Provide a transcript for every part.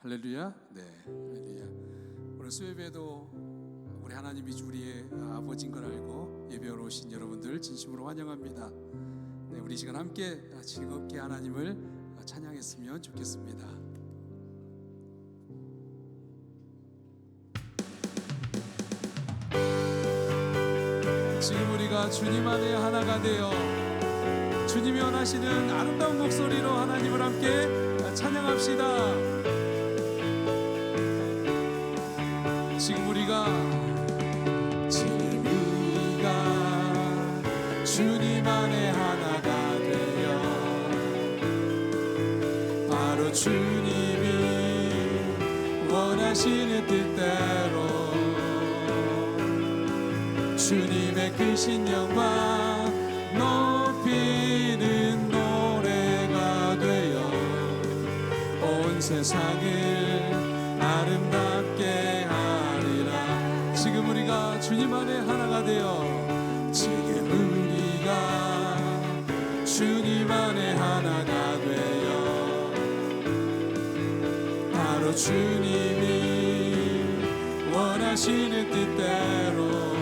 할렐루야. 네, 할렐루야. 오늘 수요예배도 우리 하나님이 우리의 아버지인 걸 알고 예배하러 오신 여러분들 진심으로 환영합니다. 네, 우리 시간 함께 즐겁게 하나님을 찬양했으면 좋겠습니다. 지금 우리가 주님 안에 하나가 되어 주님이 원하시는 아름다운 목소리로 하나님을 함께 찬양합시다. 지금 우리가 주님 안에 하나가 되어 바로 주님이 원하시는 뜻대로 주님의 크신 영광 높이는 노래가 되어 온 세상을 아름답게 하리라. 지금 우리가 주님 안에 하나가 되어 지금 우리가 주님 안에 하나가 되어 바로 주님이 원하시는 뜻대로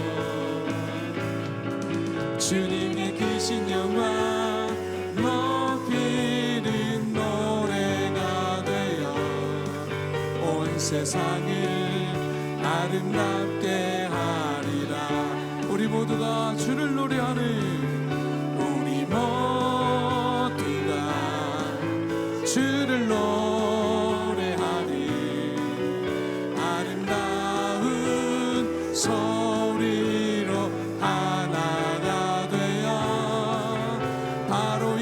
주님의 크신 영광 높이는 노래가 되어 온 세상을 아름답게 하리라. 우리 모두가 주를 노래하는 우리 모두가 주를 노래하는 아름다운 소리로 하나가 되어 바로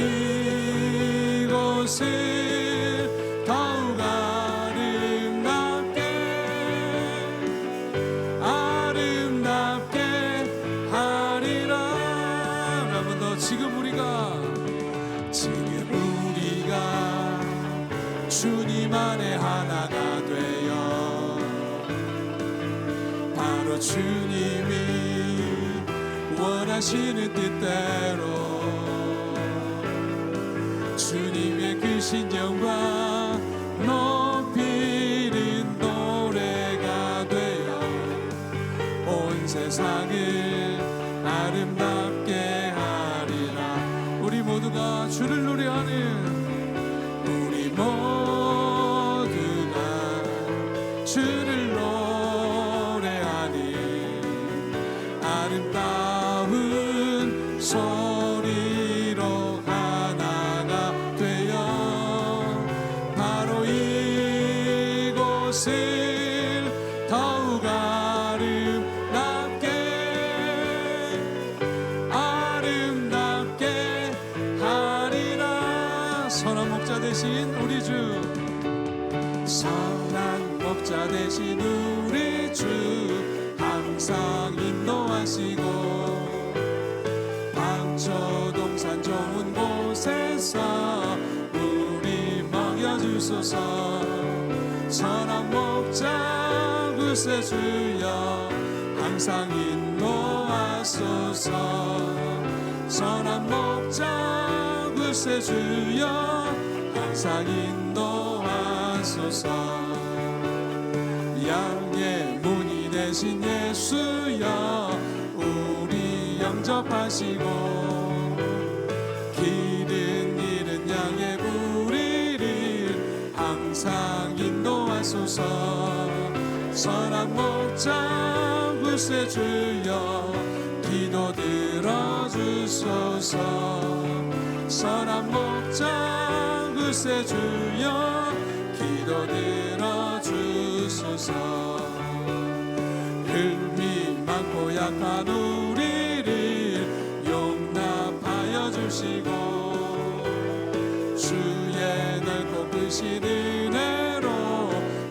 이곳을 더욱 아름답게 하리라. 한번 더. 지금 우리가 주님 안에 하나가 되어 바로 주님이 원하시는 뜻대로 주님의 크신 영광 높이는 노래가 되어 온 세상을 아름답게 하리라. 우리 모두가 주를 노래하는 우리 모두가 주를 노래하는 아름다운 소리로 하나가 되어 바로 이곳을 더욱 아름답게 하리라. 선한 목자 되신 우리 주, 선한 목자 되신 우리 주 항상 인도하시고 방초동산 좋은 곳에서 우리 먹여주소서. 선한 목자 글쎄 주여 항상 인도하소서. 선한 목자 글쎄 주여 항상 인도하소서. 양의 문이 되신 예수여 우리 영접하시고 길은 잃은 양의 우리를 항상 인도하소서. 선한 목자 글쎄 주여 기도 들어주소서. 선한 목자 글쎄 주여 기도 들어주소서. 흠이 많고 약한 우리를 용납하여 주시고 주의 넓고 크신 은혜로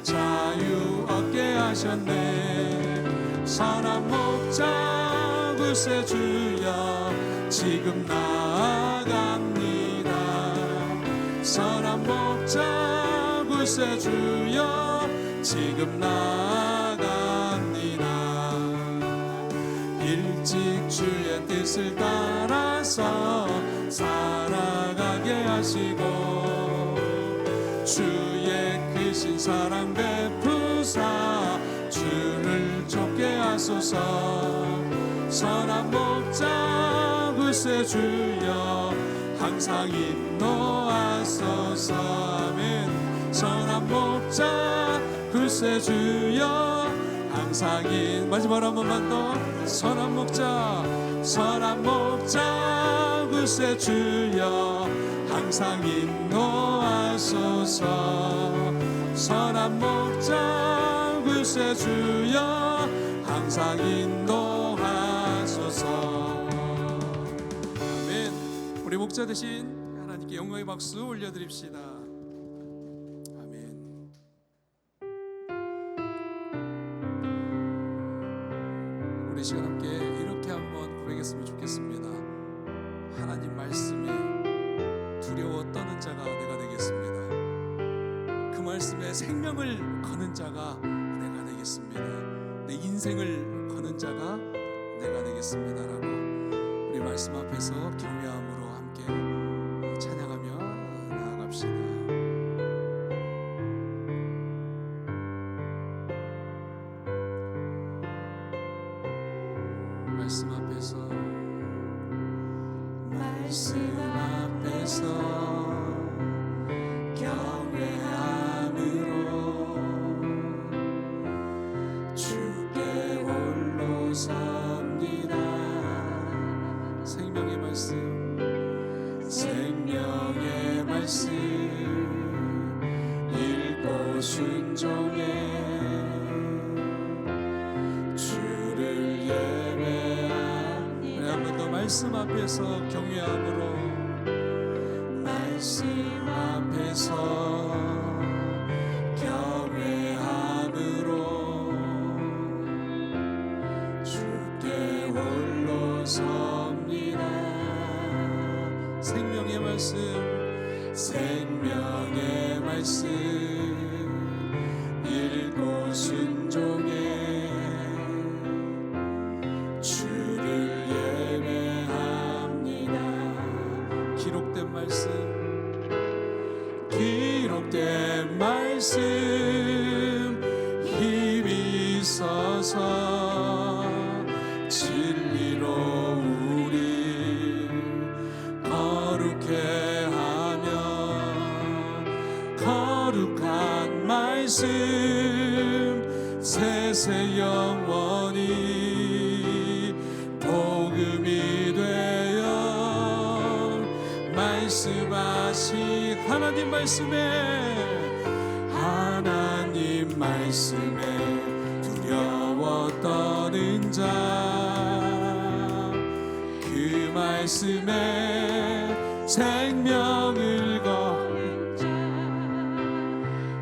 자유 얻게 하셨네. 선한 목자 글쎄 주여 지금 나아갑니다. 선한 목자 글쎄 주여 지금 나아갑니다. 일찍 주의 뜻을 따라서 살아가게 하시고 주의 그 대신 사랑 베푸사 주를 쫓게 하소서. 선한 목자 글쎄 주여 항상 인도하소서. 아멘. 선한 목자 글쎄 주여 항상 마지막으로 한 번만 더. 선한 목자 글쎄 주여 항상 인도하소서. 선한 목자 글쎄 주여 항상 인도하소서. 아멘. 우리 목자 되신 하나님께 영광의 박수 올려드립시다. 아멘. 우리 시간 함께 이렇게 한번 고백했으면 좋겠습니다. 하나님 말씀에 두려워 떠는 자가 내가 되겠습니다. 그 말씀에 생명을 거는 자가 내가 되겠습니다. 내 인생을 거는 자가 내가 되겠습니다라고 우리 말씀 앞에서 경외함으로 함께 찬양하며 나아갑시다. 말씀 앞에서 경외함으로 주께 홀로 섭니다. 생명의 말씀 읽고 순종해 주를 예배합니다. 한 번 더 말씀 앞에서 경외함으로 말씀 앞에서 경외함으로 주께 홀로 섭니다. 생명의 말씀 읽고 순종해 주를 예배합니다. 기록된 말씀 힘이 있어서 진리로 우리 거룩해 하며 거룩한 말씀 세세 영원히 복음이 되어 말씀하신 하나님 말씀에 두려워 떠는 자 그 말씀에 생명을 거는 자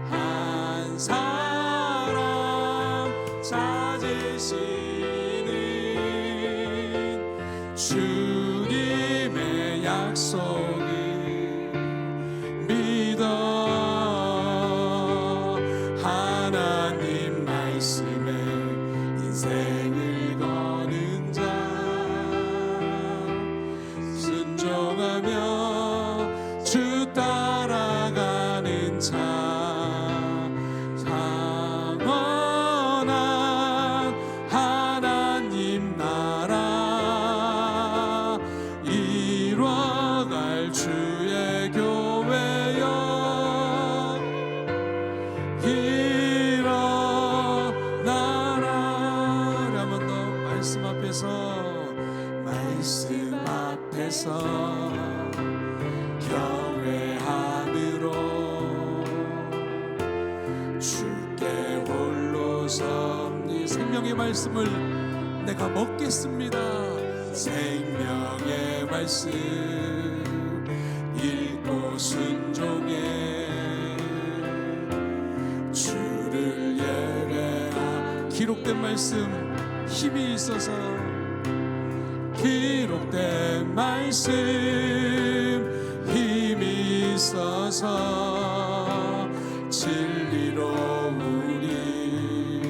한 사람 찾으시는 주님의 약속을 믿어 하나님 말씀에 인생을 거는 자 순종하며 주 따라가는 자 영원한 하나님 나라 이뤄갈 주의 교회여 일어나라. 한 번 더 말씀 앞에서 경외함으로 주께 홀로 섭니. 생명의 말씀을 내가 먹겠습니다. 생명의 말씀 읽고 순종해 주를 예배하. 기록된 말씀 힘이 있어서 기록된 말씀 힘이 있어서 진리로 우리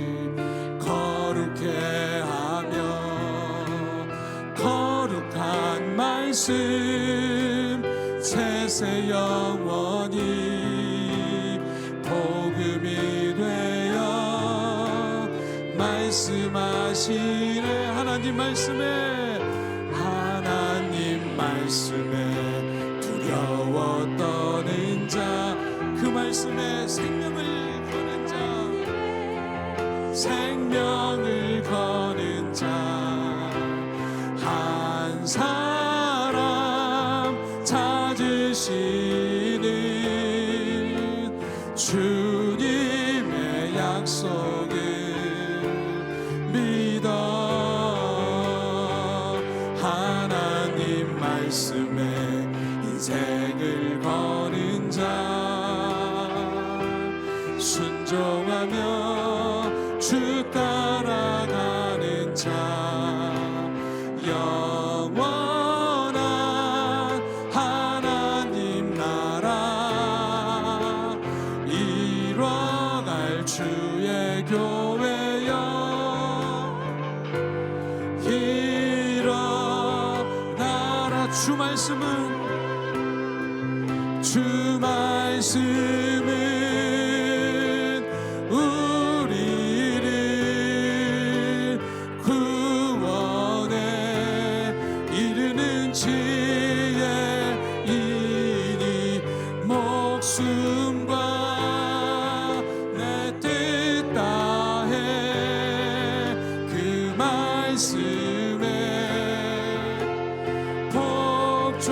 거룩해 하며 거룩한 말씀 세세 영원히 복음 말씀하시네. 하나님 말씀에 두려워 떠는 자, 그 말씀에 생명을 거는 자, 생명을 거는 자, 한 사람 찾으시는 주님의 약속을 믿어 하나님 말씀에 인생을 거는 자, 순종하며 주 따라가는 자, 영원한 하나님 나라 이뤄갈 주의 교회여, 일어나라. 주 말씀은 우리를 구원에 이르는 지혜이니 목숨과 내 뜻 다해 그 말씀에 복종하라.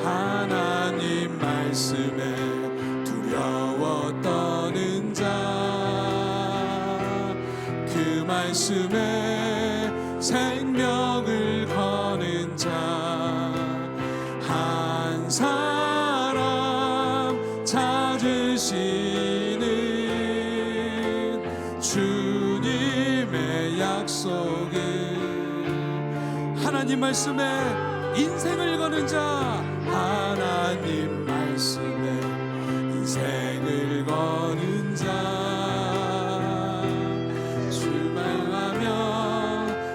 하나님 말씀에 두려워 떠는 자, 그 말씀에 생명을 거는 자, 한 사람 찾으시는 주님의 약속을, 하나님 말씀에 인생을 거는 자, 하나님 말씀에 인생을 거는 자, 주말하며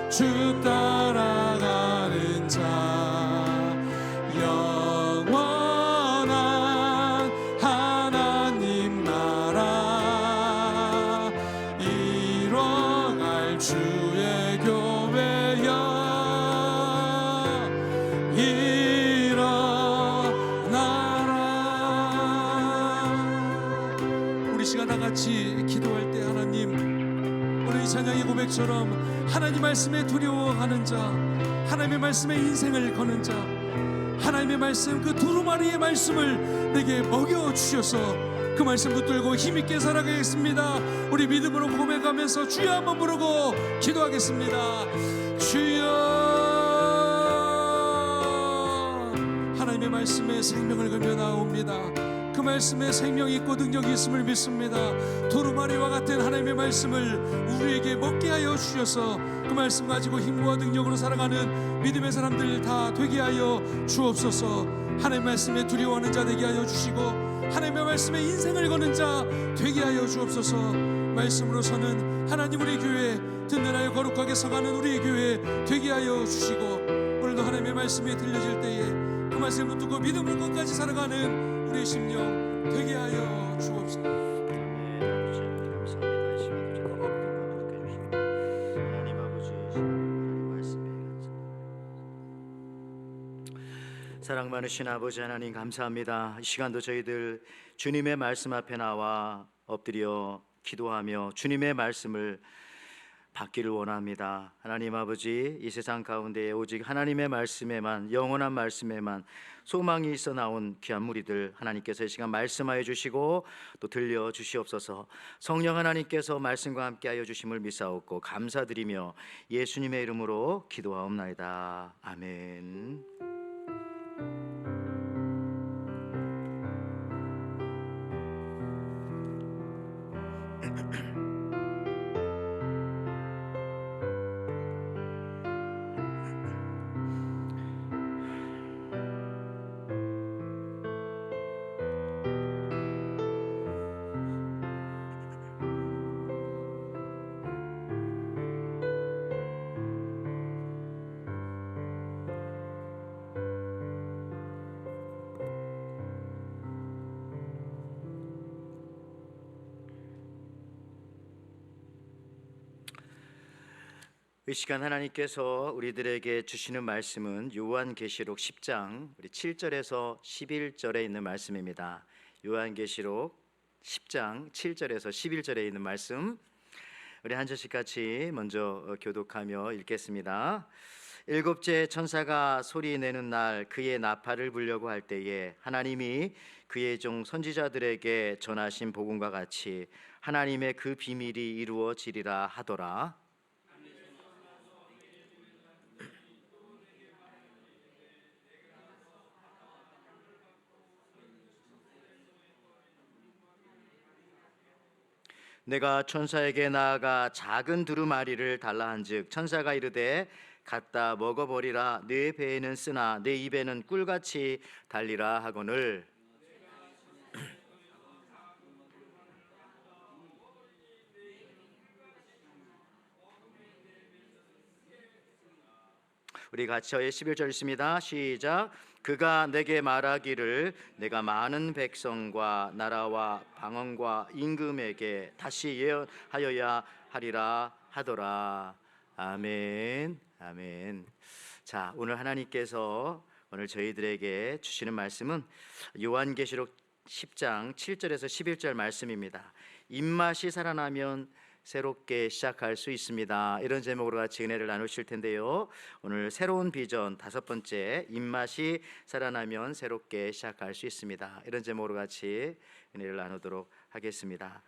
주 따라가는 자, 영원한 하나님 나라 이뤄갈 주의 교회여, 시간 다같이 기도할 때 하나님, 오늘 이 찬양의 고백처럼 하나님 말씀에 두려워하는 자, 하나님의 말씀에 인생을 거는 자, 하나님의 말씀 그 두루마리의 말씀을 내게 먹여주셔서 그 말씀 붙들고 힘있게 살아가겠습니다. 우리 믿음으로 고백하면서 주여 한번 부르고 기도하겠습니다. 주여. 하나님의 말씀에 생명을 걸며 나옵니다. 그 말씀에 생명이 있고 능력이 있음을 믿습니다. 두루마리와 같은 하나님의 말씀을 우리에게 먹게 하여 주셔서 그 말씀 가지고 힘과 능력으로 살아가는 믿음의 사람들 다 되게 하여 주옵소서. 하나님의 말씀에 두려워하는 자 되게 하여 주시고, 하나님의 말씀에 인생을 거는 자 되게 하여 주옵소서. 말씀으로서는 하나님 우리 교회 든든하여 거룩하게 서가는 우리 교회 되게 하여 주시고, 오늘도 하나님의 말씀이 들려질 때에 그 말씀을 붙들고 믿음으로 끝까지 살아가는 우리의 심령 되게 하여 주옵소서. 사랑 많으신 아버지 하나님 감사합니다. 이 시간도 저희들 주님의 말씀 앞에 나와 엎드려 기도하며 주님의 말씀을 받기를 원합니다. 하나님 아버지, 이 세상 가운데 오직 하나님의 말씀에만, 영원한 말씀에만 소망이 있어 나온 귀한 무리들 하나님께서 이 시간 말씀하여 주시고 또 들려 주시옵소서. 성령 하나님께서 말씀과 함께 하여 주심을 믿사옵고 감사드리며 예수님의 이름으로 기도하옵나이다. 아멘. 이 시간 하나님께서 우리들에게 주시는 말씀은 요한계시록 10장 우리 7절에서 11절에 있는 말씀입니다. 요한계시록 10장 7절에서 11절에 있는 말씀, 우리 한 절씩 같이 먼저 교독하며 읽겠습니다. 일곱째 천사가 소리 내는 날 그의 나팔을 불려고 할 때에 하나님이 그의 종 선지자들에게 전하신 복음과 같이 하나님의 그 비밀이 이루어지리라 하더라. 내가 천사에게 나아가 작은 두루마리를 달라 한즉 천사가 이르되 갖다 먹어버리라. 내 배에는 쓰나 내 입에는 꿀같이 달리라 하거늘. 우리 같이 11절 있습니다. 시작. 그가 내게 말하기를 내가 많은 백성과 나라와 방언과 임금에게 다시 예언하여야 하리라 하더라. 아멘. 아멘. 자, 오늘 하나님께서 오늘 저희들에게 주시는 말씀은 요한계시록 10장 7절에서 11절 말씀입니다. 입맛이 살아나면 새롭게 시작할 수 있습니다. 이런 제목으로 같이 은혜를 나누실 텐데요. 오늘 새로운 비전 다섯 번째, 입맛이 살아나면 새롭게 시작할 수 있습니다. 이런 제목으로 같이 은혜를 나누도록 하겠습니다.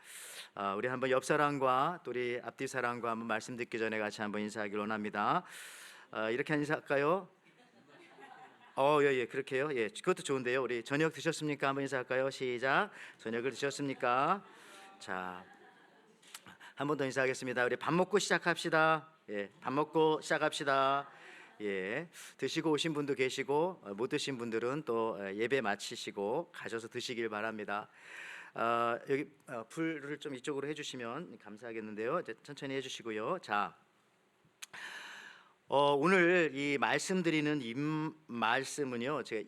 우리 한번 옆 사람과 또 우리 앞뒤 사람과 한번 말씀 듣기 전에 같이 한번 인사하기를 원합니다. 이렇게 인사할까요? 예, 그렇게요. 예, 그것도 좋은데요. 우리 저녁 드셨습니까? 한번 인사할까요? 시작. 저녁을 드셨습니까? 자, 한 번 더 인사하겠습니다. 우리 밥 먹고 시작합시다. 예, 밥 먹고 시작합시다. 예, 드시고 오신 분도 계시고 못 드신 분들은 또 예배 마치시고 가셔서 드시길 바랍니다. 여기 불을 좀 이쪽으로 해주시면 감사하겠는데요. 이제 천천히 해주시고요. 자, 오늘 이 말씀드리는 말씀은요, 제가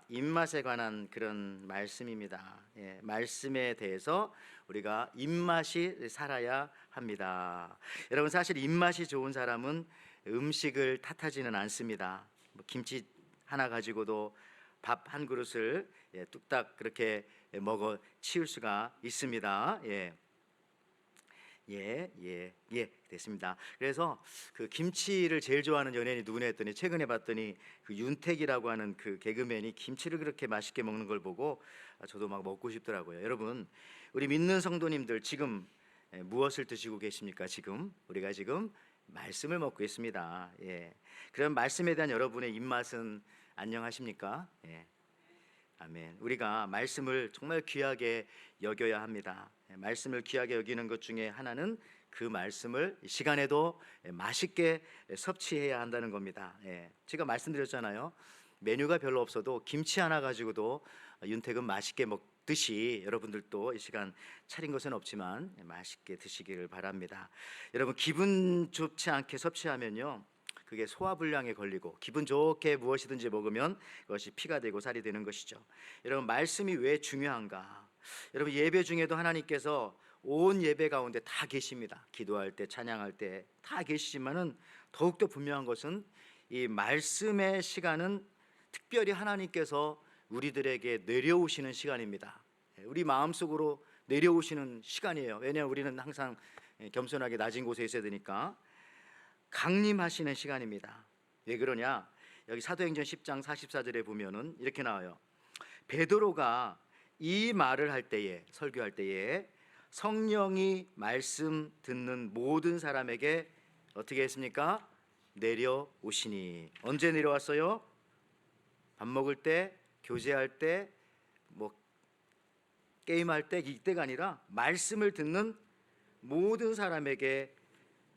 입맛에 관한 그런 말씀입니다. 예, 말씀에 대해서 우리가 입맛이 살아야 합니다. 여러분, 사실 입맛이 좋은 사람은 음식을 탓하지는 않습니다. 뭐 김치 하나 가지고도 밥 한 그릇을 뚝딱 그렇게 먹어 치울 수가 있습니다. 됐습니다. 그래서 그 김치를 제일 좋아하는 연예인이 누구냐 했더니 최근에 봤더니 그 윤택이라고 하는 그 개그맨이 김치를 그렇게 맛있게 먹는 걸 보고 저도 막 먹고 싶더라고요. 여러분, 우리 믿는 성도님들 지금 무엇을 드시고 계십니까? 우리가 지금 말씀을 먹고 있습니다. 그럼 말씀에 대한 여러분의 입맛은 안녕하십니까? 아멘. 우리가 말씀을 정말 귀하게 여겨야 합니다. 말씀을 귀하게 여기는 것 중에 하나는 그 말씀을 이 시간에도 맛있게 섭취해야 한다는 겁니다. 제가 말씀드렸잖아요. 메뉴가 별로 없어도 김치 하나 가지고도 윤택은 맛있게 먹듯이 여러분들도 이 시간 차린 것은 없지만 맛있게 드시기를 바랍니다. 여러분, 기분 좋지 않게 섭취하면요, 그게 소화불량에 걸리고 기분 좋게 무엇이든지 먹으면 그것이 피가 되고 살이 되는 것이죠. 여러분, 말씀이 왜 중요한가? 여러분, 예배 중에도 하나님께서 온 예배 가운데 다 계십니다. 기도할 때, 찬양할 때 다 계시지만은 더욱더 분명한 것은 이 말씀의 시간은 특별히 하나님께서 우리들에게 내려오시는 시간입니다. 우리 마음속으로 내려오시는 시간이에요. 왜냐하면 우리는 항상 겸손하게 낮은 곳에 있어야 되니까 강림하시는 시간입니다. 왜 그러냐? 여기 사도행전 10장 44절에 보면은 이렇게 나와요. 베드로가 이 말을 할 때에, 설교할 때에 성령이 말씀 듣는 모든 사람에게 어떻게 했습니까? 내려오시니. 언제 내려왔어요? 밥 먹을 때, 교제할 때, 뭐 게임할 때, 이때가 아니라 말씀을 듣는 모든 사람에게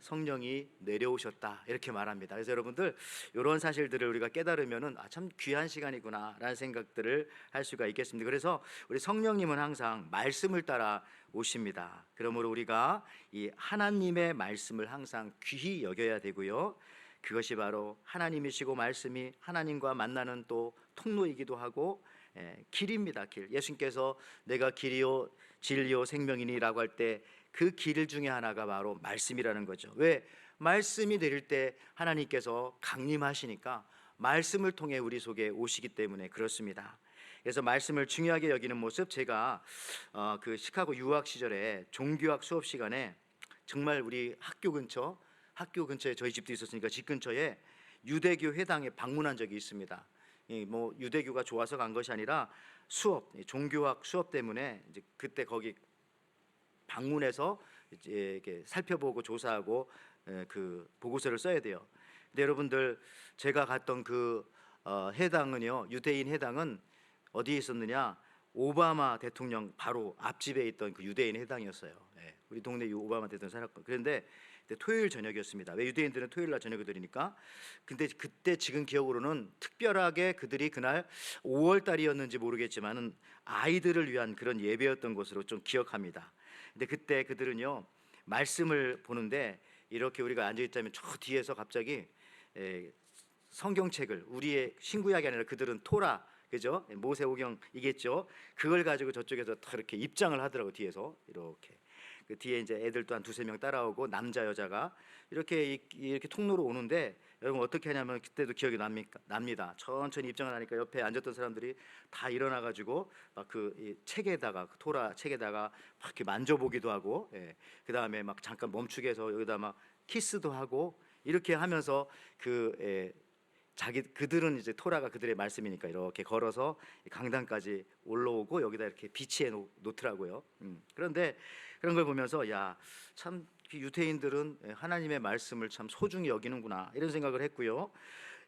성령이 내려오셨다, 이렇게 말합니다. 그래서 여러분들, 이런 사실들을 우리가 깨달으면은 참 귀한 시간이구나라는 생각들을 할 수가 있겠습니다. 그래서 우리 성령님은 항상 말씀을 따라 오십니다. 그러므로 우리가 이 하나님의 말씀을 항상 귀히 여겨야 되고요, 그것이 바로 하나님이시고 말씀이 하나님과 만나는 또 통로이기도 하고 길입니다. 길. 예수님께서 내가 길이요 진리요 생명이니라고 할 때 그 길 중에 하나가 바로 말씀이라는 거죠. 왜? 말씀이 내릴 때 하나님께서 강림하시니까 말씀을 통해 우리 속에 오시기 때문에 그렇습니다. 그래서 말씀을 중요하게 여기는 모습, 제가 그 시카고 유학 시절에 종교학 수업 시간에 정말 우리 학교 근처에 저희 집도 있었으니까 집 근처에 유대교 회당에 방문한 적이 있습니다. 뭐 유대교가 좋아서 간 것이 아니라 종교학 수업 때문에 이제 그때 거기 방문해서 이제 이렇게 살펴보고 조사하고 그 보고서를 써야 돼요. 근데 여러분들, 제가 갔던 그 해당은요, 유대인 해당은 어디에 있었느냐? 오바마 대통령 바로 앞집에 있던 그 유대인 해당이었어요. 예, 우리 동네 오바마 대통령 살았고. 그런데 그때 토요일 저녁이었습니다. 왜 유대인들은 토요일 날 저녁을 드리니까. 근데 그때 지금 기억으로는 특별하게 그들이 그날 5월 달이었는지 모르겠지만은 아이들을 위한 그런 예배였던 것으로 좀 기억합니다. 근데 그때 그들은요, 말씀을 보는데 이렇게 우리가 앉아 있자면 저 뒤에서 갑자기 성경책을, 우리의 신구약이 아니라 그들은 토라, 그죠? 모세오경이겠죠. 그걸 가지고 저쪽에서 다 이렇게 입장을 하더라고. 뒤에서 이렇게 그 뒤에 이제 애들도 한 두세 명 따라오고 남자 여자가 이렇게 통로로 오는데, 여러분 어떻게 하냐면 그때도 기억이 납니다. 천천히 입장을 하니까 옆에 앉았던 사람들이 다 일어나 가지고 막 그 책에다가, 그 토라 책에다가 막 이렇게 만져보기도 하고, 그 다음에 막 잠깐 멈추게 해서 여기다 막 키스도 하고 이렇게 하면서 그들은 이제 토라가 그들의 말씀이니까 이렇게 걸어서 강당까지 올라오고 여기다 이렇게 비치해 놓더라고요. 그런데 그런 걸 보면서 참 유대인들은 하나님의 말씀을 참 소중히 여기는구나, 이런 생각을 했고요.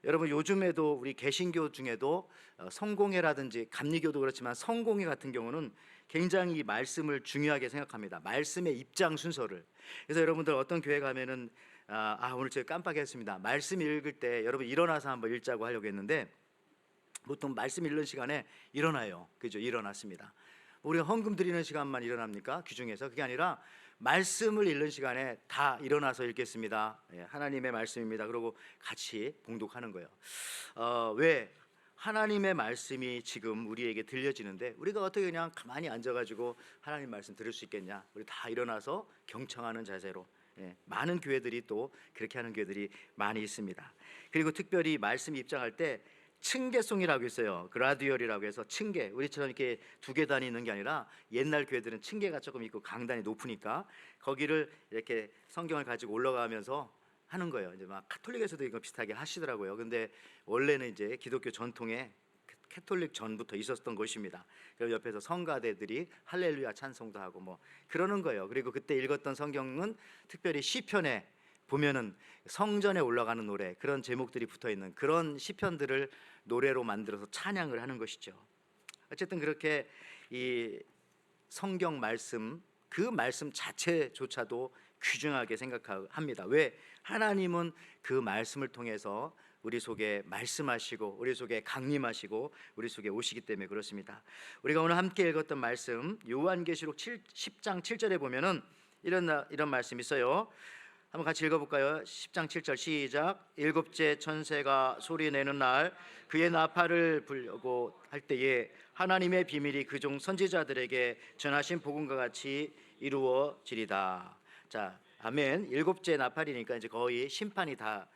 여러분, 요즘에도 우리 개신교 중에도 성공회라든지 감리교도 그렇지만 성공회 같은 경우는 굉장히 말씀을 중요하게 생각합니다. 말씀의 입장 순서를. 그래서 여러분들 어떤 교회 가면은 오늘 제가 깜빡했습니다. 말씀 읽을 때 여러분 일어나서 한번 읽자고 하려고 했는데 보통 말씀 읽는 시간에 일어나요. 그죠? 일어났습니다. 우리가 헌금 드리는 시간만 일어납니까? 규중에서. 그게 아니라 말씀을 읽는 시간에 다 일어나서 읽겠습니다. 하나님의 말씀입니다. 그러고 같이 봉독하는 거예요. 왜? 하나님의 말씀이 지금 우리에게 들려지는데 우리가 어떻게 그냥 가만히 앉아가지고 하나님 말씀 들을 수 있겠냐? 우리 다 일어나서 경청하는 자세로. 많은 교회들이 또 그렇게 하는 교회들이 많이 있습니다. 그리고 특별히 말씀 입장할 때 층계송이라고 있어요. 그라듀얼이라고 해서 층계, 우리처럼 이렇게 두 계단이 있는 게 아니라 옛날 교회들은 층계가 조금 있고 강단이 높으니까 거기를 이렇게 성경을 가지고 올라가면서 하는 거예요. 이제 막 카톨릭에서도 이거 비슷하게 하시더라고요. 근데 원래는 이제 기독교 전통에 캐톨릭 전부터 있었던 것입니다. 그리고 옆에서 성가대들이 할렐루야 찬송도 하고 뭐 그러는 거예요. 그리고 그때 읽었던 성경은 특별히 시편에 보면은 성전에 올라가는 노래, 그런 제목들이 붙어 있는 그런 시편들을 노래로 만들어서 찬양을 하는 것이죠. 어쨌든 그렇게 이 성경 말씀, 그 말씀 자체조차도 귀중하게 생각합니다. 왜? 하나님은 그 말씀을 통해서 우리 속에 말씀하시고 우리 속에 강림하시고 우리 속에 오시기 때문에 그렇습니다. 우리가 오늘 함께 읽었던 말씀 요한계시록 10장 7절에 보면은 이런 말씀이 있어요. 한번 같이 읽어볼까요? 10장 7절 시작. 일곱째 천사가 소리내는 날 그의 나팔을 불려고 할 때에 하나님의 비밀이 그 종 선지자들에게 전하신 복음과 같이 이루어지리다. 자, 아멘. 일곱째 나팔이니까 이제 거의 심판이 다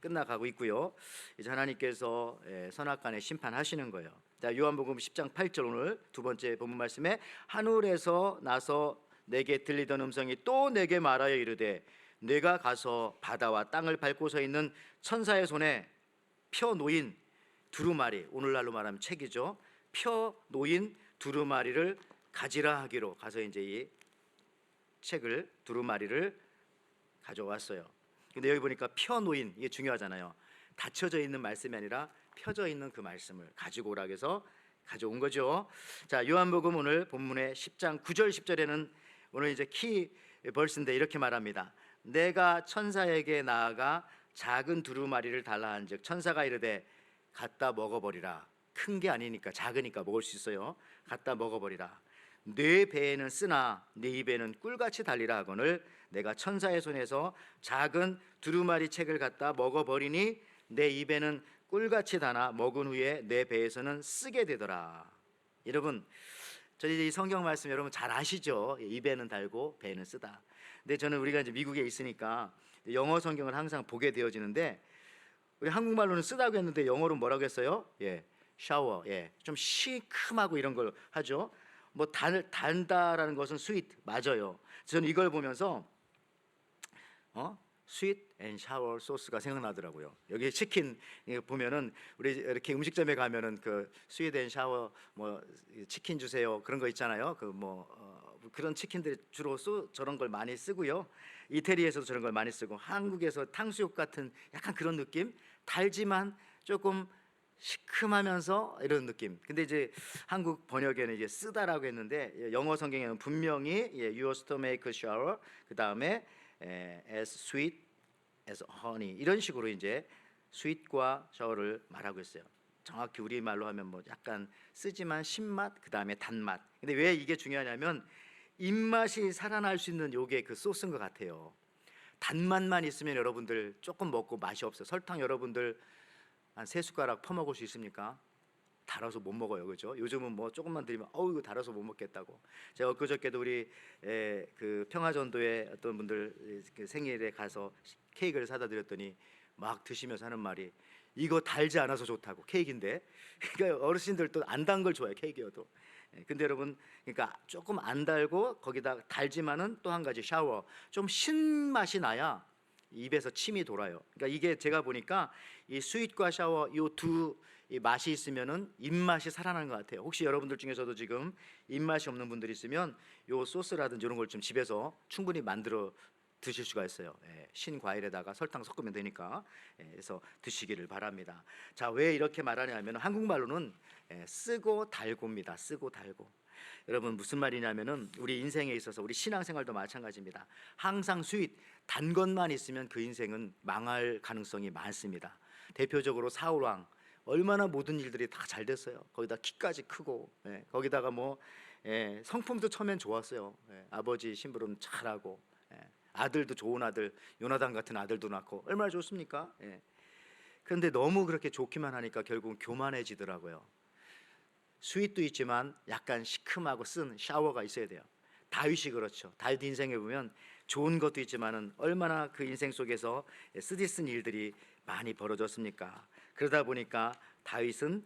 끝나가고 있고요. 이제 하나님께서 선악간에 심판하시는 거예요. 자, 요한복음 10장 8절 오늘 두 번째 본문 말씀에 하늘에서 나서 내게 들리던 음성이 또 내게 말하여 이르되 내가 가서 바다와 땅을 밟고 서 있는 천사의 손에 펴 놓인 두루마리, 오늘날로 말하면 책이죠. 펴 놓인 두루마리를 가지라 하기로 가서 이제 이 책을, 두루마리를 가져왔어요. 근데 여기 보니까 펴 놓인, 이게 중요하잖아요. 닫혀져 있는 말씀이 아니라 펴져 있는 그 말씀을 가지고 오라 해서 가져온 거죠. 자, 요한복음 오늘 본문의 10장 9절 10절에는 오늘 이제 키 벌스인데 이렇게 말합니다. 내가 천사에게 나아가 작은 두루마리를 달라 한즉 천사가 이르되 갖다 먹어버리라. 큰 게 아니니까 작으니까 먹을 수 있어요. 갖다 먹어버리라. 내 배에는 쓰나 내 입에는 꿀같이 달리라 하거늘 내가 천사의 손에서 작은 두루마리 책을 갖다 먹어버리니 내 입에는 꿀같이 다나 먹은 후에 내 배에서는 쓰게 되더라. 여러분, 저희 이 성경 말씀 여러분 잘 아시죠? 입에는 달고 배에는 쓰다. 근데 저는 우리가 이제 미국에 있으니까 영어 성경을 항상 보게 되어지는데 우리 한국말로는 쓰다고 했는데 영어로 뭐라고 했어요? 예, 샤워. 예, 좀 시큼하고 이런 걸 하죠. 뭐 단다라는 것은 sweet 맞아요. 저는 이걸 보면서 스윗 앤 샤워 소스가 생각나더라고요. 여기 치킨 보면은 우리 이렇게 음식점에 가면은 그 스윗 앤 샤워 뭐 치킨 주세요 그런 거 있잖아요. 그 뭐 그런 치킨들이 주로 저런 걸 많이 쓰고요. 이태리에서도 저런 걸 많이 쓰고 한국에서 탕수육 같은 약간 그런 느낌 달지만 조금 시큼하면서 이런 느낌. 근데 이제 한국 번역에는 이제 쓰다라고 했는데 영어 성경에는 분명히 you are to make a shower 그 다음에 as sweet as honey 이런 식으로 이제 sweet과 샤워를 말하고 있어요. 정확히 우리 말로 하면 뭐 약간 쓰지만 신맛 그 다음에 단맛. 근데 왜 이게 중요하냐면 입맛이 살아날 수 있는 요게 그 소스인 것 같아요. 단맛만 있으면 여러분들 조금 먹고 맛이 없어요. 설탕 여러분들 한 3숟가락 퍼먹을 수 있습니까? 달아서 못 먹어요, 그죠? 요즘은 뭐 조금만 드리면 이거 달아서 못 먹겠다고. 제가 엊그저께도 우리 그 평화전도에 어떤 분들 그 생일에 가서 케이크를 사다 드렸더니 막 드시면서 하는 말이 이거 달지 않아서 좋다고. 케이크인데 그러니까 어르신들도 안 단 걸 좋아해요, 케이크여도. 근데 여러분 그러니까 조금 안 달고 거기다 달지만은 또 한 가지 샤워 좀 신맛이 나야 입에서 침이 돌아요. 그러니까 이게 제가 보니까 이 스윗과 샤워 이 맛이 있으면은 입맛이 살아나는 것 같아요. 혹시 여러분들 중에서도 지금 입맛이 없는 분들이 있으면 요 소스라든지 이런 걸 좀 집에서 충분히 만들어 드실 수가 있어요. 신 과일에다가 설탕 섞으면 되니까. 그래서 드시기를 바랍니다. 자, 왜 이렇게 말하냐면 한국말로는 쓰고 달고입니다. 쓰고 달고. 여러분 무슨 말이냐면은 우리 인생에 있어서 우리 신앙생활도 마찬가지입니다. 항상 스윗 단 것만 있으면 그 인생은 망할 가능성이 많습니다. 대표적으로 사울 왕 얼마나 모든 일들이 다 잘 됐어요. 거기다 키까지 크고 거기다가 뭐 성품도 처음엔 좋았어요. 아버지 심부름 잘하고 아들도 좋은 아들 요나단 같은 아들도 낳고 얼마나 좋습니까? 그런데 너무 그렇게 좋기만 하니까 결국은 교만해지더라고요. 스윗도 있지만 약간 시큼하고 쓴 샤워가 있어야 돼요. 다윗이 그렇죠. 다윗 인생에 보면 좋은 것도 있지만은 얼마나 그 인생 속에서 쓰디쓴 일들이 많이 벌어졌습니까? 그러다 보니까 다윗은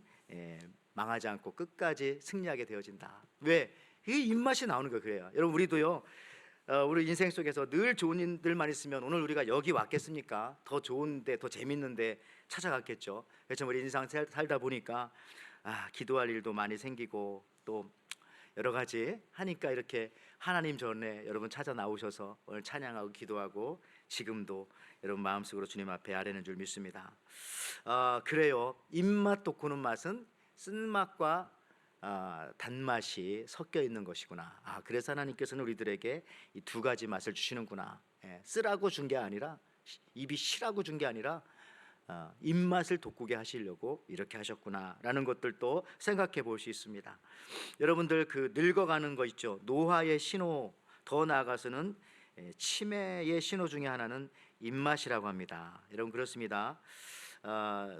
망하지 않고 끝까지 승리하게 되어진다. 왜? 이 입맛이 나오는 거예요. 그래요. 여러분 우리도요. 우리 인생 속에서 늘 좋은 일들만 있으면 오늘 우리가 여기 왔겠습니까? 더 좋은데 더 재밌는데 찾아갔겠죠. 그렇죠. 우리 인생 살다 보니까 기도할 일도 많이 생기고 또 여러 가지 하니까 이렇게 하나님 전에 여러분 찾아 나오셔서 오늘 찬양하고 기도하고 지금도 여러분 마음속으로 주님 앞에 아뢰는 줄 믿습니다. 그래요. 입맛 돋구는 맛은 쓴맛과 단맛이 섞여 있는 것이구나. 그래서 하나님께서는 우리들에게 이 두 가지 맛을 주시는구나. 쓰라고 준 게 아니라 입이 시라고 준 게 아니라 입맛을 돋구게 하시려고 이렇게 하셨구나라는 것들도 생각해 볼 수 있습니다. 여러분들 그 늙어가는 거 있죠. 노화의 신호, 더 나아가서는 치매의 신호 중에 하나는 입맛이라고 합니다. 여러분 그렇습니다.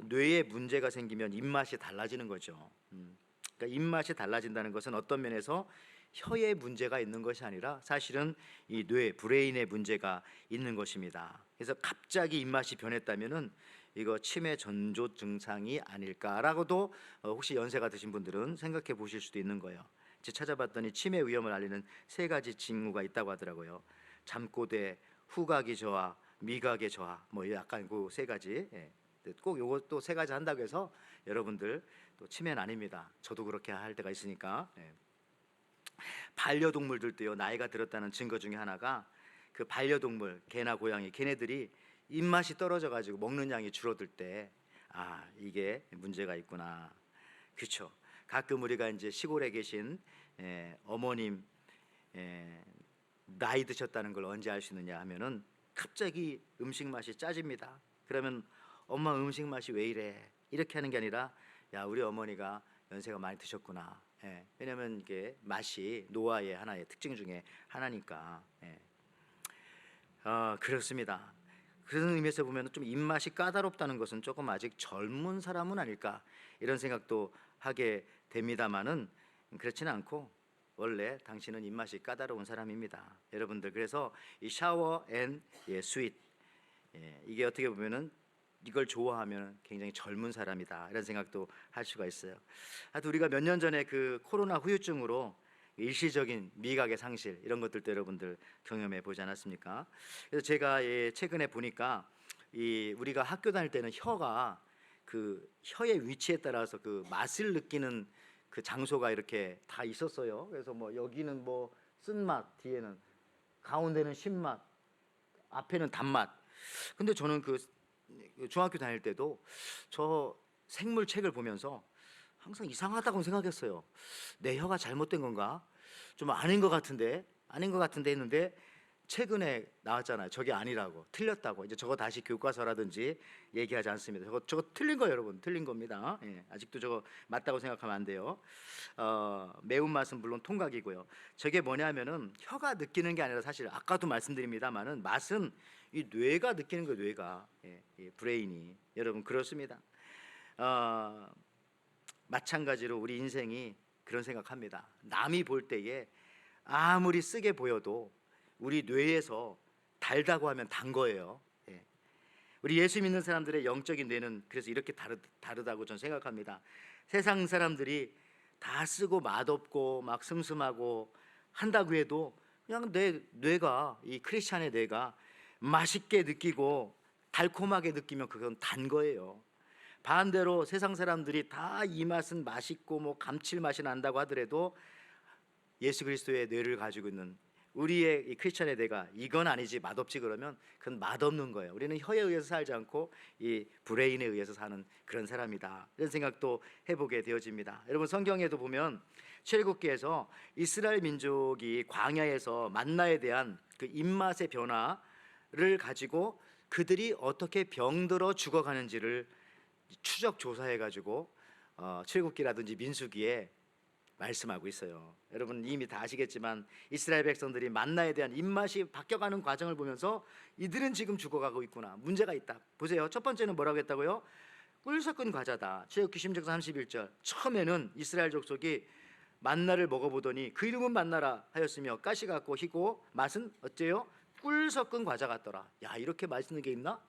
뇌에 문제가 생기면 입맛이 달라지는 거죠. 그러니까 입맛이 달라진다는 것은 어떤 면에서 혀에 문제가 있는 것이 아니라 사실은 이 뇌, 브레인에 문제가 있는 것입니다. 그래서 갑자기 입맛이 변했다면은 이거 치매 전조 증상이 아닐까라고도 혹시 연세가 드신 분들은 생각해 보실 수도 있는 거예요. 제가 찾아봤더니 치매 위험을 알리는 3가지 징후가 있다고 하더라고요. 잠꼬대, 후각이 저하, 미각의 저하, 뭐 약간 그 3가지. 꼭 요것도 3가지 한다고 해서 여러분들 또 치매는 아닙니다. 저도 그렇게 할 때가 있으니까. 반려동물들도요 나이가 들었다는 증거 중에 하나가 그 반려동물 개나 고양이 걔네들이 입맛이 떨어져 가지고 먹는 양이 줄어들 때 이게 문제가 있구나. 그렇죠. 가끔 우리가 이제 시골에 계신 어머님 나이 드셨다는 걸 언제 알 수 있느냐 하면은 갑자기 음식 맛이 짜집니다. 그러면 엄마 음식 맛이 왜 이래? 이렇게 하는 게 아니라 야 우리 어머니가 연세가 많이 드셨구나. 왜냐하면 이게 맛이 노화의 하나의 특징 중에 하나니까. 그렇습니다. 그런 의미에서 보면 좀 입맛이 까다롭다는 것은 조금 아직 젊은 사람은 아닐까 이런 생각도 하게 됩니다만은 그렇지는 않고 원래 당신은 입맛이 까다로운 사람입니다. 여러분들 그래서 이 샤워 앤 스윗 이게 어떻게 보면은 이걸 좋아하면 굉장히 젊은 사람이다 이런 생각도 할 수가 있어요. 하여튼 우리가 몇 년 전에 그 코로나 후유증으로 일시적인 미각의 상실 이런 것들도 여러분들 경험해 보지 않았습니까? 그래서 제가 최근에 보니까 이 우리가 학교 다닐 때는 혀가 그 혀의 위치에 따라서 그 맛을 느끼는 그 장소가 이렇게 다 있었어요. 그래서 뭐 여기는 뭐 쓴맛, 뒤에는 가운데는 신맛, 앞에는 단맛. 근데 저는 그 중학교 다닐 때도 저 생물 책을 보면서 항상 이상하다고 생각했어요. 내 혀가 잘못된 건가? 좀 아닌 것 같은데 했는데 최근에 나왔잖아요. 저게 아니라고, 틀렸다고. 이제 저거 다시 교과서라든지 얘기하지 않습니다. 저거 틀린 거예요, 여러분. 틀린 겁니다. 아직도 저거 맞다고 생각하면 안 돼요. 매운맛은 물론 통각이고요. 저게 뭐냐면은 혀가 느끼는 게 아니라 사실 아까도 말씀드립니다만은 맛은 이 뇌가 느끼는 거예요. 뇌가 이 브레인이 여러분 그렇습니다. 마찬가지로 우리 인생이 그런 생각합니다. 남이 볼 때에 아무리 쓰게 보여도 우리 뇌에서 달다고 하면 단 거예요. 우리 예수 믿는 사람들의 영적인 뇌는 그래서 이렇게 다르다고 저는 생각합니다. 세상 사람들이 다 쓰고 맛없고 막 슴슴하고 한다고 해도 그냥 내 뇌가 이 크리스찬의 뇌가 맛있게 느끼고 달콤하게 느끼면 그건 단 거예요. 반대로 세상 사람들이 다 이 맛은 맛있고 뭐 감칠맛이 난다고 하더라도 예수 그리스도의 뇌를 가지고 있는 우리의 이 크리스천의 뇌가 이건 아니지 맛없지 그러면 그건 맛없는 거예요. 우리는 혀에 의해서 살지 않고 이 브레인에 의해서 사는 그런 사람이다. 이런 생각도 해보게 되어집니다. 여러분 성경에도 보면 출애굽기에서 이스라엘 민족이 광야에서 만나에 대한 그 입맛의 변화를 가지고 그들이 어떻게 병들어 죽어가는지를 추적 조사해 가지고 출애굽기라든지 민수기에 말씀하고 있어요. 여러분 이미 다 아시겠지만 이스라엘 백성들이 만나에 대한 입맛이 바뀌어가는 과정을 보면서 이들은 지금 죽어가고 있구나. 문제가 있다. 보세요. 첫 번째는 뭐라고 했다고요? 꿀 섞은 과자다. 출애굽기 10장 31절. 처음에는 이스라엘 족속이 만나를 먹어보더니 그 이름은 만나라 하였으며 가시 같고 희고 맛은 어째요? 꿀 섞은 과자 같더라. 야 이렇게 맛있는 게 있나?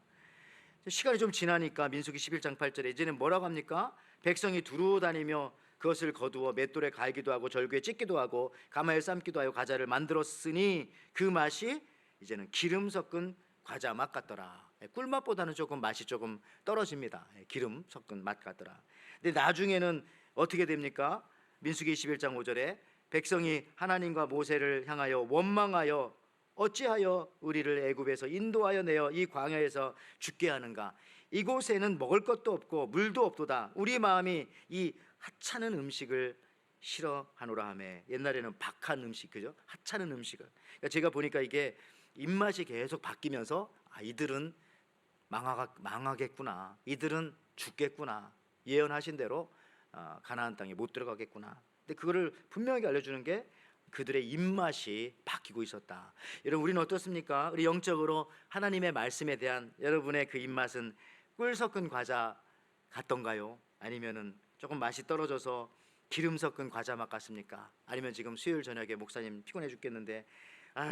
시간이 좀 지나니까 민수기 11장 8절에 이제는 뭐라고 합니까? 백성이 두루 다니며 그것을 거두어 맷돌에 갈기도 하고 절구에 찢기도 하고 가마에 삶기도 하여 과자를 만들었으니 그 맛이 이제는 기름 섞은 과자 맛 같더라. 꿀맛보다는 조금 맛이 조금 떨어집니다. 기름 섞은 맛 같더라. 근데 나중에는 어떻게 됩니까? 민수기 21장 5절에 백성이 하나님과 모세를 향하여 원망하여 어찌하여 우리를 애굽에서 인도하여 내어 이 광야에서 죽게 하는가? 이곳에는 먹을 것도 없고 물도 없도다. 우리 마음이 이 하찮은 음식을 싫어하노라 하매. 옛날에는 박한 음식, 그죠? 하찮은 음식을. 그러니까 제가 보니까 이게 입맛이 계속 바뀌면서 이들은 망하겠구나. 이들은 죽겠구나. 예언하신 대로 가나안 땅에 못 들어가겠구나. 근데 그거를 분명하게 알려주는 게 그들의 입맛이 바뀌고 있었다. 여러분 우리는 어떻습니까? 우리 영적으로 하나님의 말씀에 대한 여러분의 그 입맛은 꿀 섞은 과자 같던가요? 아니면은 조금 맛이 떨어져서 기름 섞은 과자 맛 같습니까? 아니면 지금 수요일 저녁에 목사님 피곤해 죽겠는데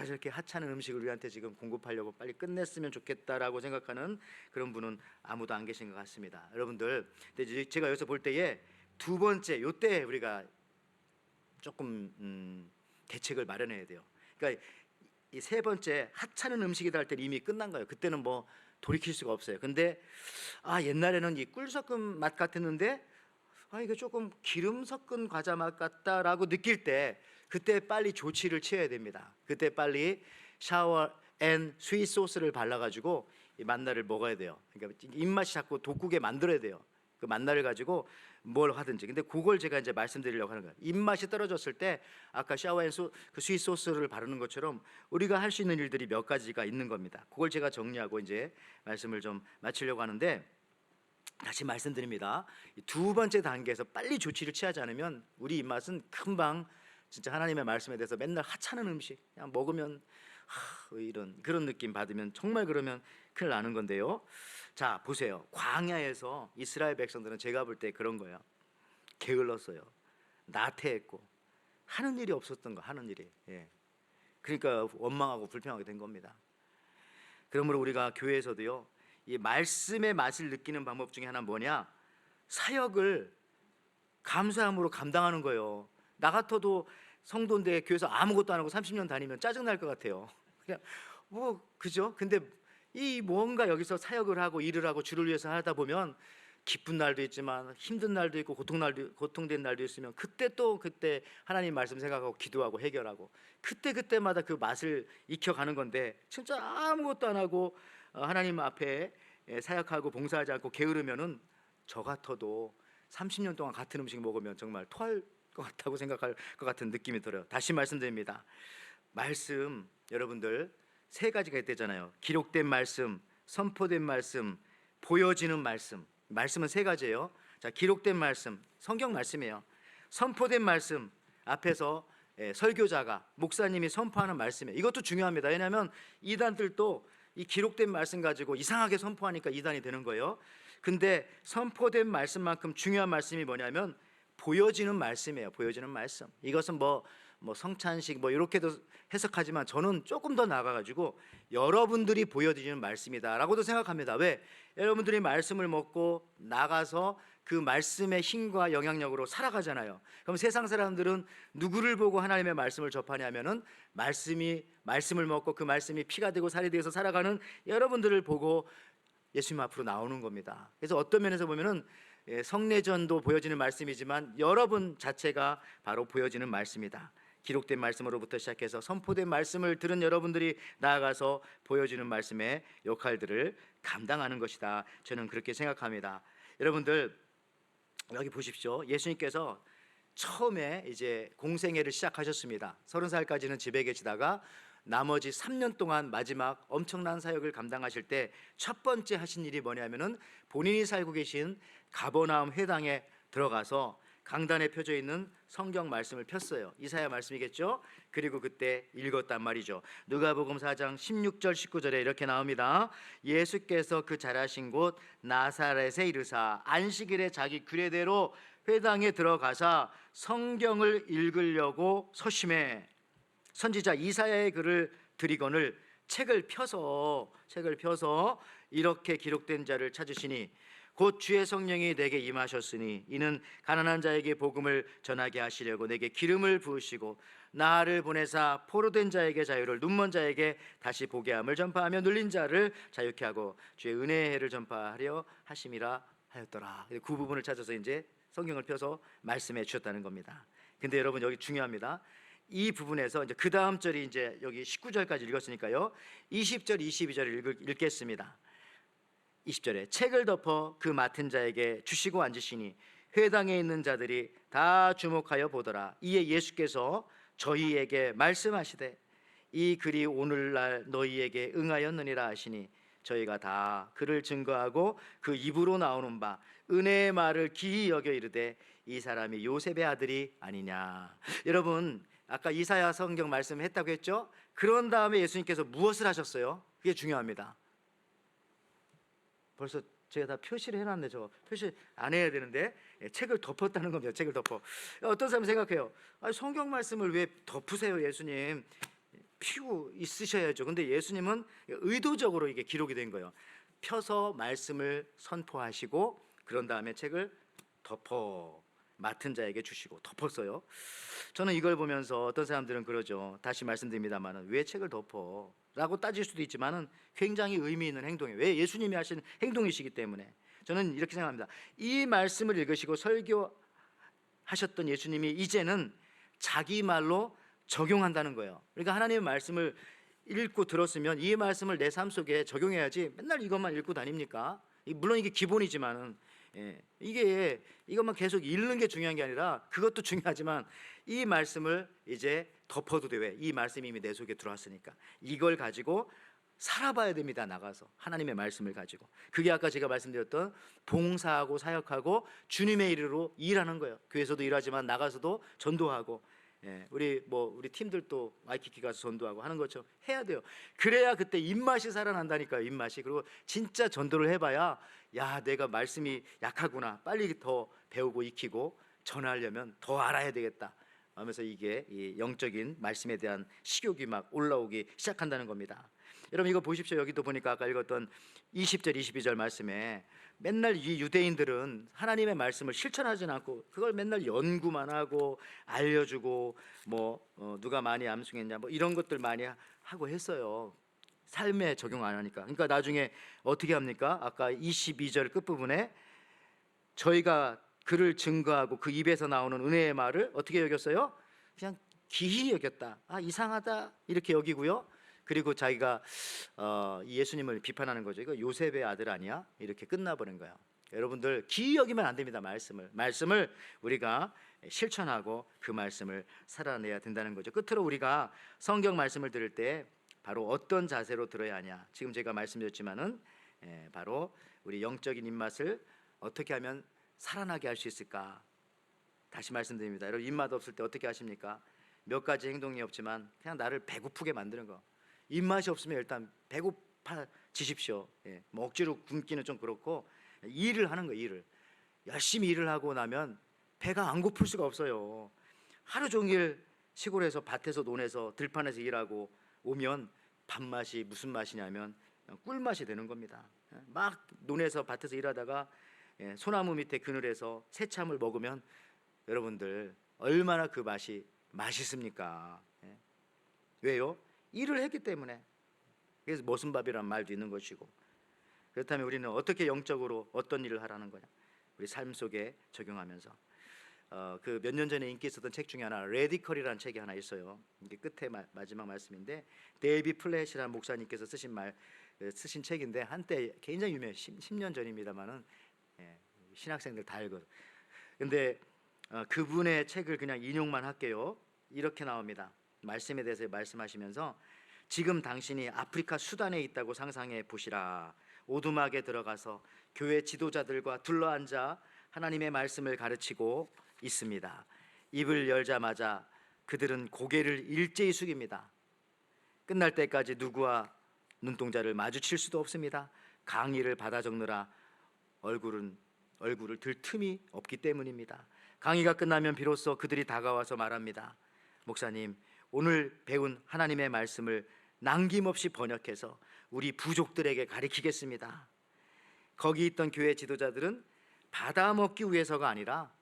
저렇게 하찮은 음식을 우리한테 지금 공급하려고 빨리 끝냈으면 좋겠다라고 생각하는 그런 분은 아무도 안 계신 것 같습니다. 여러분들, 근데 제가 여기서 볼 때에 두 번째 요때 우리가 조금 대책을 마련해야 돼요. 그러니까 이 세 번째 하찮은 음식이다 할 때는 이미 끝난 거예요. 그때는 뭐 돌이킬 수가 없어요. 근데 옛날에는 이 꿀 섞은 맛 같았는데 이거 조금 기름 섞은 과자 맛 같다라고 느낄 때 그때 빨리 조치를 취해야 됩니다. 그때 빨리 샤워 앤 스윗 소스를 발라가지고 이 만나를 먹어야 돼요. 그러니까 입맛이 자꾸 돋구게 만들어야 돼요. 그 만나를 가지고 뭘 하든지. 근데 그걸 제가 이제 말씀드리려고 하는 거예요. 입맛이 떨어졌을 때 아까 샤워 앤 그 스윗 소스를 바르는 것처럼 우리가 할 수 있는 일들이 몇 가지가 있는 겁니다. 그걸 제가 정리하고 이제 말씀을 좀 마치려고 하는데, 다시 말씀드립니다. 두 번째 단계에서 빨리 조치를 취하지 않으면 우리 입맛은 금방 진짜 하나님의 말씀에 대해서 맨날 하찮은 음식 그냥 먹으면 이런 그런 느낌 받으면 정말 그러면 큰일 나는 건데요. 자 보세요. 광야에서 이스라엘 백성들은 제가 볼 때 그런 거예요. 게을렀어요. 나태했고 하는 일이 없었던 거. 하는 일이 그러니까 원망하고 불평하게 된 겁니다. 그러므로 우리가 교회에서도요, 이 말씀의 맛을 느끼는 방법 중에 하나는 뭐냐? 사역을 감사함으로 감당하는 거예요. 나 같아도 성도인데 교회에서 아무것도 안 하고 30년 다니면 짜증 날 것 같아요. 그냥 뭐 그죠? 근데 이 뭔가 여기서 사역을 하고 일을 하고 주를 위해서 하다 보면 기쁜 날도 있지만 힘든 날도 있고 고통된 날도 있으면 그때 또 그때 하나님 말씀 생각하고 기도하고 해결하고 그때마다 그 맛을 익혀가는 건데, 진짜 아무것도 안 하고 하나님 앞에 사역하고 봉사하지 않고 게으르면은 저 같아도 30년 동안 같은 음식 먹으면 정말 토할 것 같다고 생각할 것 같은 느낌이 들어요. 다시 말씀드립니다. 말씀, 여러분들 세 가지가 있대잖아요. 기록된 말씀, 선포된 말씀, 보여지는 말씀. 말씀은 세 가지예요. 자, 기록된 말씀, 성경 말씀이에요. 선포된 말씀, 앞에서 설교자가, 목사님이 선포하는 말씀이에요. 이것도 중요합니다. 왜냐하면 이단들도 이 기록된 말씀 가지고 이상하게 선포하니까 이단이 되는 거예요. 근데 선포된 말씀만큼 중요한 말씀이 뭐냐면 보여지는 말씀이에요. 보여지는 말씀. 이것은 뭐 성찬식 뭐 이렇게도 해석하지만 저는 조금 더 나아가가지고 여러분들이 보여드리는 말씀이다라고도 생각합니다. 왜? 여러분들이 말씀을 먹고 나가서 그 말씀의 힘과 영향력으로 살아가잖아요. 그럼 세상 사람들은 누구를 보고 하나님의 말씀을 접하냐면은 말씀을 먹고 그 말씀이 피가 되고 살이 되어서 살아가는 여러분들을 보고 예수님 앞으로 나오는 겁니다. 그래서 어떤 면에서 보면은 성례전도 보여지는 말씀이지만 여러분 자체가 바로 보여지는 말씀이다. 기록된 말씀으로부터 시작해서 선포된 말씀을 들은 여러분들이 나아가서 보여지는 말씀의 역할들을 감당하는 것이다. 저는 그렇게 생각합니다. 여러분들 여기 보십시오. 예수님께서 처음에 이제 공생애를 시작하셨습니다. 30살까지는 집에 계시다가 나머지 3년 동안 마지막 엄청난 사역을 감당하실 때 첫 번째 하신 일이 뭐냐면은 본인이 살고 계신 가버나움 회당에 들어가서 강단에 펴져 있는 성경 말씀을 폈어요. 이사야 말씀이겠죠? 그리고 그때 읽었단 말이죠. 누가복음 4장 16절 19절에 이렇게 나옵니다. 예수께서 그 자라신 곳 나사렛에 이르사 안식일에 자기 규례대로 회당에 들어가사 성경을 읽으려고 서심해 선지자 이사야의 글을 드리거늘 책을 펴서 이렇게 기록된 자를 찾으시니 곧 주의 성령이 내게 임하셨으니 이는 가난한 자에게 복음을 전하게 하시려고 내게 기름을 부으시고 나를 보내사 포로된 자에게 자유를, 눈먼 자에게 다시 보게 함을 전파하며 눌린 자를 자유케 하고 주의 은혜의 해를 전파하려 하심이라 하였더라. 그 부분을 찾아서 이제 성경을 펴서 말씀해 주셨다는 겁니다. 근데 여러분 여기 중요합니다. 이 부분에서 이제 그 다음 절이 이제 여기 19절까지 읽었으니까요. 20절, 22절을 읽겠습니다. 20절에 책을 덮어 그 맡은 자에게 주시고 앉으시니 회당에 있는 자들이 다 주목하여 보더라. 이에 예수께서 저희에게 말씀하시되 이 글이 오늘날 너희에게 응하였느니라 하시니 저희가 다 그를 증거하고 그 입으로 나오는 바 은혜의 말을 기히 여겨 이르되 이 사람이 요셉의 아들이 아니냐. 여러분 아까 이사야 성경 말씀했다고 했죠? 그런 다음에 예수님께서 무엇을 하셨어요? 그게 중요합니다. 벌써 제가 다 표시를 해놨네. 저 표시 안 해야 되는데 책을 덮었다는 겁니다. 책을 덮어. 어떤 사람이 생각해요. 성경 말씀을 왜 덮으세요, 예수님? 피고 있으셔야죠. 근데 예수님은 의도적으로 이게 기록이 된 거예요. 펴서 말씀을 선포하시고 그런 다음에 책을 덮어 맡은 자에게 주시고 덮었어요. 저는 이걸 보면서 어떤 사람들은 그러죠. 다시 말씀드립니다만은 왜 책을 덮어? 라고 따질 수도 있지만은 굉장히 의미 있는 행동이에요. 왜? 예수님이 하신 행동이시기 때문에. 저는 이렇게 생각합니다. 이 말씀을 읽으시고 설교하셨던 예수님이 이제는 자기 말로 적용한다는 거예요. 그러니까 하나님의 말씀을 읽고 들었으면 이 말씀을 내 삶 속에 적용해야지 맨날 이것만 읽고 다닙니까? 물론 이게 기본이지만은 이게 이것만 계속 읽는 게 중요한 게 아니라 그것도 중요하지만 이 말씀을 이제 덮어도 돼. 왜? 이 말씀이 이미 내 속에 들어왔으니까 이걸 가지고 살아봐야 됩니다. 나가서 하나님의 말씀을 가지고. 그게 아까 제가 말씀드렸던 봉사하고 사역하고 주님의 일으로 일하는 거예요. 교회에서도 일하지만 나가서도 전도하고 우리 팀들도 와이키키 가서 전도하고 하는 것처럼 해야 돼요. 그래야 그때 입맛이 살아난다니까요. 입맛이. 그리고 진짜 전도를 해봐야 야 내가 말씀이 약하구나. 빨리 더 배우고 익히고 전하려면 더 알아야 되겠다. 하면서 이게 이 영적인 말씀에 대한 식욕이 막 올라오기 시작한다는 겁니다. 여러분 이거 보십시오. 여기도 보니까 아까 읽었던 20절 22절 말씀에 맨날 이 유대인들은 하나님의 말씀을 실천하지는 않고 그걸 맨날 연구만 하고 알려주고 누가 많이 암송했냐 이런 것들 많이 하고 했어요. 삶에 적용 안 하니까. 그러니까 나중에 어떻게 합니까? 아까 22절 끝부분에 저희가 그를 증거하고 그 입에서 나오는 은혜의 말을 어떻게 여겼어요? 그냥 기히 여겼다. 이상하다 이렇게 여기고요. 그리고 자기가 예수님을 비판하는 거죠. 이거 요셉의 아들 아니야? 이렇게 끝나버린 거예요. 여러분들 기히 여기면 안 됩니다. 말씀을 우리가 실천하고 그 말씀을 살아내야 된다는 거죠. 끝으로 우리가 성경 말씀을 들을 때 바로 어떤 자세로 들어야 하냐? 지금 제가 말씀드렸지만은 바로 우리 영적인 입맛을 어떻게 하면 살아나게 할 수 있을까? 다시 말씀드립니다. 여러분 입맛 없을 때 어떻게 하십니까? 몇 가지 행동이 없지만 그냥 나를 배고프게 만드는 거. 입맛이 없으면 일단 배고파지십시오. 억지로 굶기는 좀 그렇고 일을 하는 거예요. 일을 열심히 일을 하고 나면 배가 안 고플 수가 없어요. 하루 종일 시골에서 밭에서 논에서 들판에서 일하고 오면 밥맛이 무슨 맛이냐면 꿀맛이 되는 겁니다. 막 논에서 밭에서 일하다가 소나무 밑에 그늘에서 새참을 먹으면 여러분들 얼마나 그 맛이 맛있습니까? 왜요? 일을 했기 때문에. 그래서 머슴밥이란 말도 있는 것이고. 그렇다면 우리는 어떻게 영적으로 어떤 일을 하라는 거냐? 우리 삶 속에 적용하면서 그 몇 년 전에 인기 있었던 책 중에 하나 레디컬이라는 책이 하나 있어요. 이게 끝에 마지막 말씀인데 데이비 플랫이라는 목사님께서 쓰신 책인데 한때 굉장히 유명해요. 10년 전입니다만은 신학생들 다 읽어. 근데 그분의 책을 그냥 인용만 할게요. 이렇게 나옵니다. 말씀에 대해서 말씀하시면서 지금 당신이 아프리카 수단에 있다고 상상해 보시라. 오두막에 들어가서 교회 지도자들과 둘러앉아 하나님의 말씀을 가르치고 있습니다. 입을 열자마자 그들은 고개를 일제히 숙입니다. 끝날 때까지 누구와 눈동자를 마주칠 수도 없습니다. 강의를 받아 적느라 얼굴을 들 틈이 없기 때문입니다. 강의가 끝나면 비로소 그들이 다가와서 말합니다. 목사님, 오늘 배운 하나님의 말씀을 남김없이 번역해서 우리 부족들에게 가르치겠습니다. 거기 있던 교회 지도자들은 받아먹기 위해서가 아니라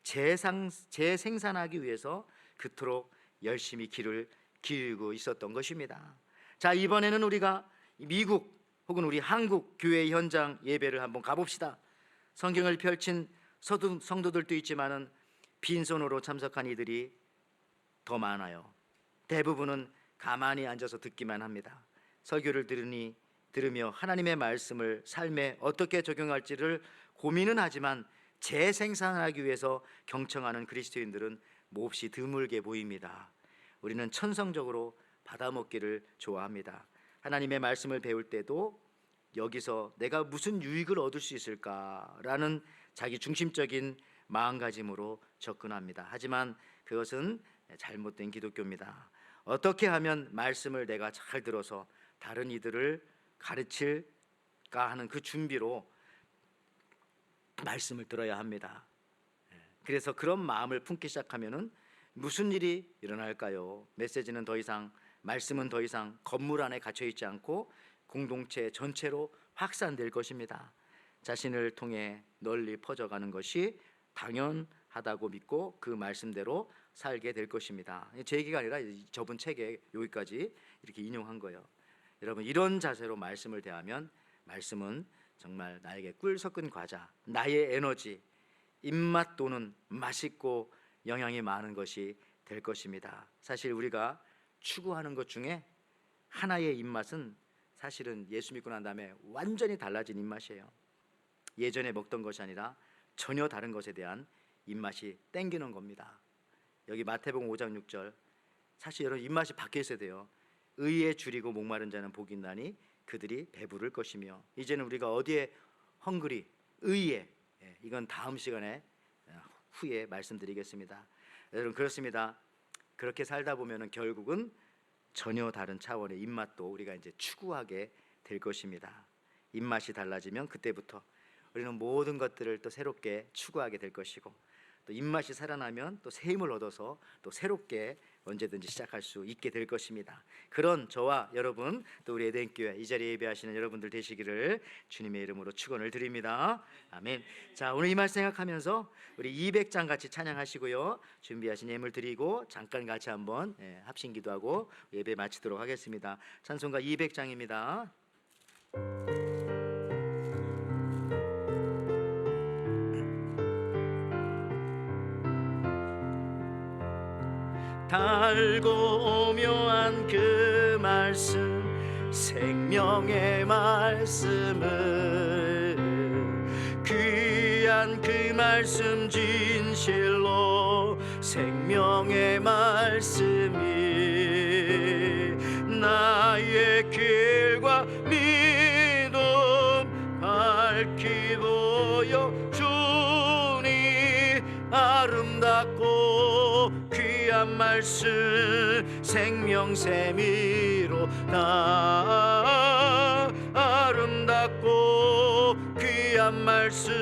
재생산하기 위해서 그토록 열심히 길을 기울이고 있었던 것입니다. 자, 이번에는 우리가 미국 혹은 우리 한국 교회 현장 예배를 한번 가봅시다. 성경을 펼친 성도들도 있지만은 빈손으로 참석한 이들이 더 많아요. 대부분은 가만히 앉아서 듣기만 합니다. 설교를 들으며 하나님의 말씀을 삶에 어떻게 적용할지를 고민은 하지만 재생산하기 위해서 경청하는 그리스도인들은 몹시 드물게 보입니다. 우리는 천성적으로 받아먹기를 좋아합니다. 하나님의 말씀을 배울 때도 여기서 내가 무슨 유익을 얻을 수 있을까라는 자기 중심적인 마음가짐으로 접근합니다. 하지만 그것은 잘못된 기독교입니다. 어떻게 하면 말씀을 내가 잘 들어서 다른 이들을 가르칠까 하는 그 준비로 말씀을 들어야 합니다. 그래서 그런 마음을 품기 시작하면은 무슨 일이 일어날까요? 메시지는 더 이상, 말씀은 더 이상 건물 안에 갇혀 있지 않고 공동체 전체로 확산될 것입니다. 자신을 통해 널리 퍼져가는 것이 당연하다고 믿고 그 말씀대로 살게 될 것입니다. 제 얘기가 아니라 저번 책에 여기까지 이렇게 인용한 거예요. 여러분 이런 자세로 말씀을 대하면 말씀은 정말 나에게 꿀 섞은 과자, 나의 에너지, 입맛 도는 맛있고 영양이 많은 것이 될 것입니다. 사실 우리가 추구하는 것 중에 하나의 입맛은 사실은 예수 믿고 난 다음에 완전히 달라진 입맛이에요. 예전에 먹던 것이 아니라 전혀 다른 것에 대한 입맛이 땡기는 겁니다. 여기 마태복음 5장 6절 사실 여러분 입맛이 바뀌어 있어야 돼요. 의에 줄이고 목마른 자는 복이 있나니 그들이 배부를 것이며. 이제는 우리가 어디에 헝그리 의에 이건 다음 시간에 후에 말씀드리겠습니다. 여러분 그렇습니다. 그렇게 살다 보면은 결국은 전혀 다른 차원의 입맛도 우리가 이제 추구하게 될 것입니다. 입맛이 달라지면 그때부터 우리는 모든 것들을 또 새롭게 추구하게 될 것이고 또 입맛이 살아나면 또 새 힘을 얻어서 또 새롭게 언제든지 시작할 수 있게 될 것입니다. 그런 저와 여러분 또 우리 에덴교회 이 자리에 예배하시는 여러분들 되시기를 주님의 이름으로 축원을 드립니다. 아멘. 자, 오늘 이 말 생각하면서 우리 200장 같이 찬양하시고요. 준비하신 예물 드리고 잠깐 같이 한번 합심 기도하고 예배 마치도록 하겠습니다. 찬송가 200장입니다. 달고 묘한 그 말씀 생명의 말씀을 귀한 그 말씀 진실로 생명의 말씀이 나의 길과 믿음 밝히 보여 주니 아름답고 귀한 말씀 생명샘이로다 아름답고 귀한 말씀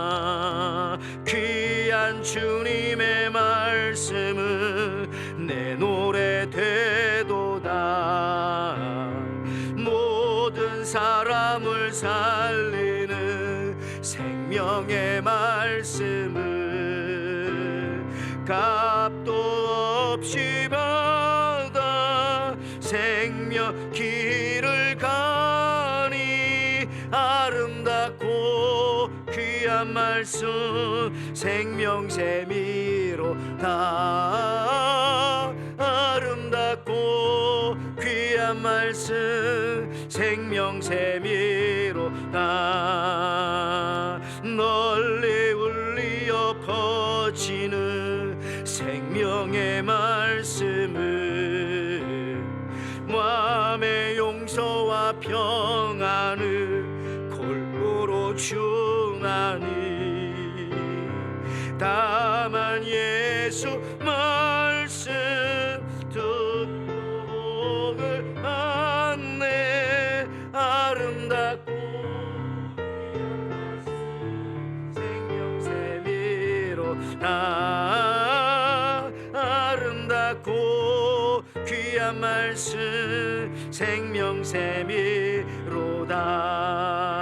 생명샘이로다 귀한 주님의 말씀은 내 노래 되도다 모든 사람을 살리는 생명의 말씀을 값도 없이 받아 생명 길을 가니 아름답고 귀한 말씀 생명샘이로다 아름답고 귀한 말씀 생명샘이로다 널리 울리어 퍼지는 생명의 말씀을 마음의 용서와 평안을 골고루 중하니 다만 예수 말씀 듣고 복을 받네 아름답고 생명샘이로다 아름답고 귀한 말씀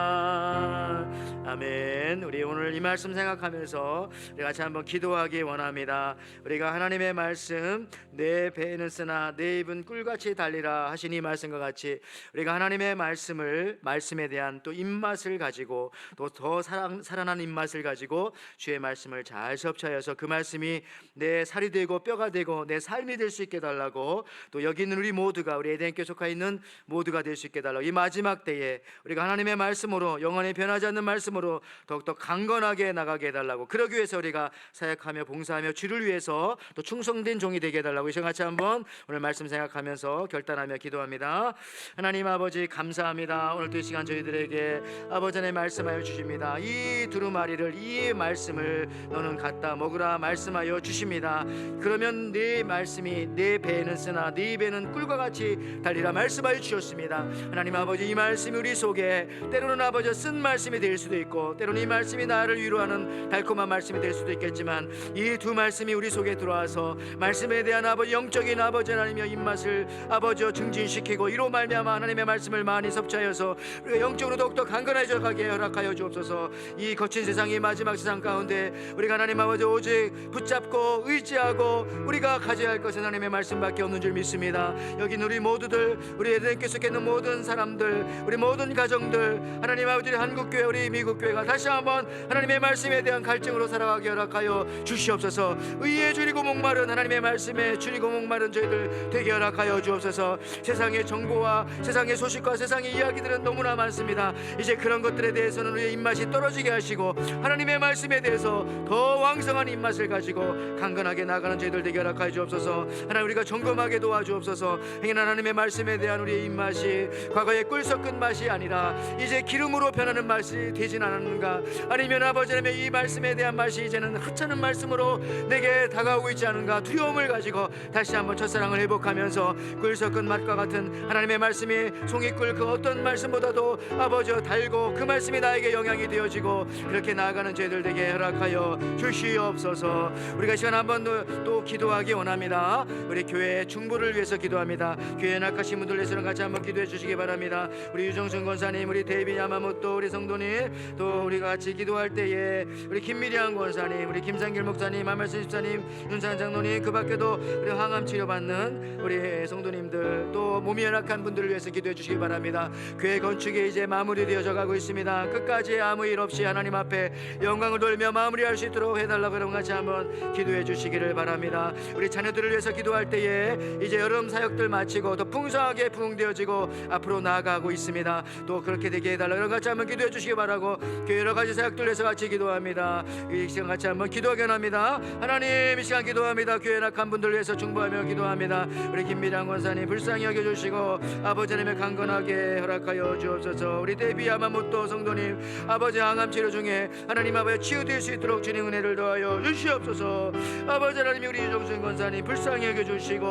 생명샘이로다 아멘. 우리 오늘 이 말씀 생각하면서 우리 같이 한번 기도하기 원합니다. 우리가 하나님의 말씀 내 배는 쓰나 내 입은 꿀같이 달리라 하신 이 말씀과 같이 우리가 하나님의 말씀에 대한 또 입맛을 가지고 또 더 살아난 입맛을 가지고 주의 말씀을 잘 섭취하여서 그 말씀이 내 살이 되고 뼈가 되고 내 삶이 될 수 있게 달라고 또 여기 있는 우리 모두가 우리 에덴교회 속해 있는 모두가 될 수 있게 달라고 이 마지막 때에 우리가 하나님의 말씀으로 영원히 변하지 않는 말씀으로 더욱더 강건하게 나가게 해달라고 그러기 위해서 우리가 사역하며 봉사하며 주를 위해서 또 충성된 종이 되게 해달라고 이 시간 같이 한번 오늘 말씀 생각하면서 결단하며 기도합니다. 하나님 아버지 감사합니다. 오늘도 이 시간 저희들에게 아버지 하나님 말씀하여 주십니다. 이 두루마리를 이 말씀을 너는 갖다 먹으라 말씀하여 주십니다. 그러면 네 말씀이 내 배에는 쓰나 네 입에는 꿀과 같이 달리라 말씀하여 주셨습니다. 하나님 아버지 이 말씀이 우리 속에 때로는 아버지 쓴 말씀이 될 수도 있고 때로는 이 말씀이 나를 위로하는 달콤한 말씀이 될 수도 있겠지만 이 두 말씀이 우리 속에 들어와서 말씀에 대한 아버지 영적인 아버지 하나님의 입맛을 아버지여 증진시키고 이로 말미암아 하나님의 말씀을 많이 섭취하여서 우리가 영적으로 더욱더 강건해져 가게 허락하여 주옵소서. 이 거친 세상이 마지막 세상 가운데 우리가 하나님 아버지 오직 붙잡고 의지하고 우리가 가져야 할 것은 하나님의 말씀밖에 없는 줄 믿습니다. 여기 있는 우리 모두들 우리 에덴교회 속에 있는 모든 사람들 우리 모든 가정들 하나님 아버지 한국교회 우리 미국교회가 다시 한번 하나님의 말씀에 대한 갈증으로 살아가게 허락하여 주시옵소서. 의에 줄이고 목마른 하나님의 말씀에 줄이고 목마른 저희들 되게 허락하여 주옵소서. 세상의 정보와 세상의 소식과 세상의 이야기들은 너무나 많습니다. 이제 그런 것들에 대해서는 우리의 입맛이 떨어지게 하시고 하나님의 말씀에 대해서 더 왕성한 입맛을 가지고 강건하게 나가는 저희들 되게 허락하여 주옵소서. 하나님 우리가 점검하게 도와주옵소서. 행인 하나님의 말씀에 대한 우리의 입맛이 과거의 꿀 섞은 맛이 아니라 이제 기름으로 변하는 맛이 되진 않았는가 아니면 아버지 하나님, 이 말씀에 대한 맛이 이제는 흡차는 말씀으로 내게 다가오고 있지 않은가 두려움을 가지고 다시 한번 첫사랑을 회복하면서 꿀 섞은 맛과 같은 하나님의 말씀이 송이꿀 그 어떤 말씀보다도 아버지여 달고 그 말씀이 나에게 영향이 되어지고 그렇게 나아가는 저희들 되게 허락하여 주시옵소서. 우리가 시간 한번 또 기도하기 원합니다. 우리 교회 중보를 위해서 기도합니다. 교회 낙하신 분들 위해서는 같이 한번 기도해 주시기 바랍니다. 우리 유정순 권사님, 우리 데이비 야마모토, 우리 성도님, 또 우리가 같이 기도할 때에 우리 김미리안 권사님, 우리 김상길 목사님, 하멜슨 집사님, 윤산 장로님, 그 밖에도 우리 항암 치료받는 우리 성도님들, 또 몸이 연약한 분들을 위해서 기도해 주시기 바랍니다. 교회 건축이 이제 마무리되어져 가고 있습니다. 끝까지 아무 일 없이 하나님 앞에 영광을 돌며 마무리할 수 있도록 해달라고 여러분 같이 한번 기도해 주시기를 바랍니다. 우리 자녀들을 위해서 기도할 때에 이제 여름 사역들 마치고 더 풍성하게 부흥되어지고 앞으로 나아가고 있습니다. 또 그렇게 되게 해달라고 여러분 같이 한번 기도해 주시기 바라고 교회 여러 가지 사역들 위해서 같이 기도합니다. 이 시간 같이 한번 기도하게 합니다. 하나님, 이 시간 기도합니다. 교회 낙한 분들 위해서 중보하며 기도합니다. 우리 김미량 권사님 불쌍히 여겨주시고 아버지 하나님의 강건하게 허락하여 주옵소서. 우리 데비 야마모토 성도님, 아버지 항암 치료 중에 하나님 아버지 치유될 수 있도록 주님 은혜를 더하여 주시옵소서. 아버지 하나님, 우리 유정순 권사님 불쌍히 여겨주시고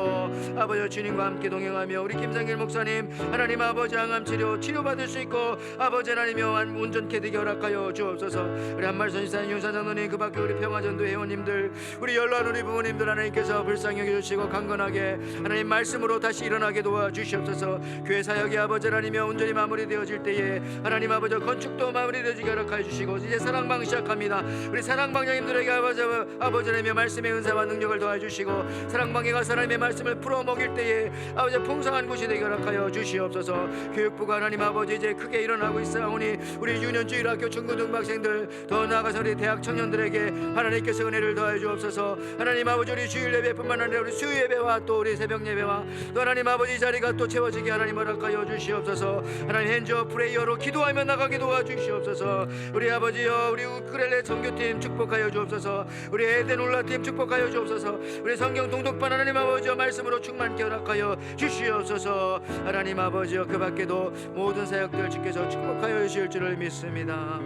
아버지 주님과 함께 동행하며 우리 김상길 목사님 하나님 아버지 항암 치료받을 수 있고 아버지 하나님의 온전케 되게 허락하여 주옵소서. 우리 한말선 지사님, 윤사 장로님, 그 밖에 우리 평화전도 회원님들, 우리 연로한 우리 부모님들 하나님께서 불쌍히 여겨주시고 강건하게 하나님 말씀으로 다시 일어나게 도와주시옵소서. 교회 사역이 아버지 하나님이 온전히 마무리되어질 때에 하나님 아버지 건축도 마무리되어지게 허락하여 주시고 이제 사랑방 시작합니다. 우리 사랑방장님들에게 아버지 하나님의 말씀의 은사와 능력을 더해주시고 사랑방에 가서 하나님의 말씀을 풀어 먹일 때에 아버지 풍성한 곳이 되게 허락하여 주시옵소서. 교육부가 하나님 아버지 이제 크게 일어나고 있사오니 우리 유년주일학교 중고등학생들, 더 나아가서 우리 대학 청년들에게 하나님께서 은혜를 더해 주옵소서. 하나님 아버지, 우리 주일 예배뿐만 아니라 우리 수요 예배와 또 우리 새벽 예배와 또 하나님 아버지 이 자리가 또 채워지게 하나님 허락하여 주시옵소서. 하나님 핸즈업 프레이어로 기도하며 나가게 도와주시옵소서. 우리 아버지여, 우리 우크렐레 선교팀 축복하여 주옵소서. 우리 에덴 올라팀 축복하여 주옵소서. 우리 성경 동독반 하나님 아버지여 말씀으로 충만케 허락하여 주시옵소서. 하나님 아버지여, 그 밖에도 모든 사역들 주께서 축복하여 주실 줄을 믿습니다.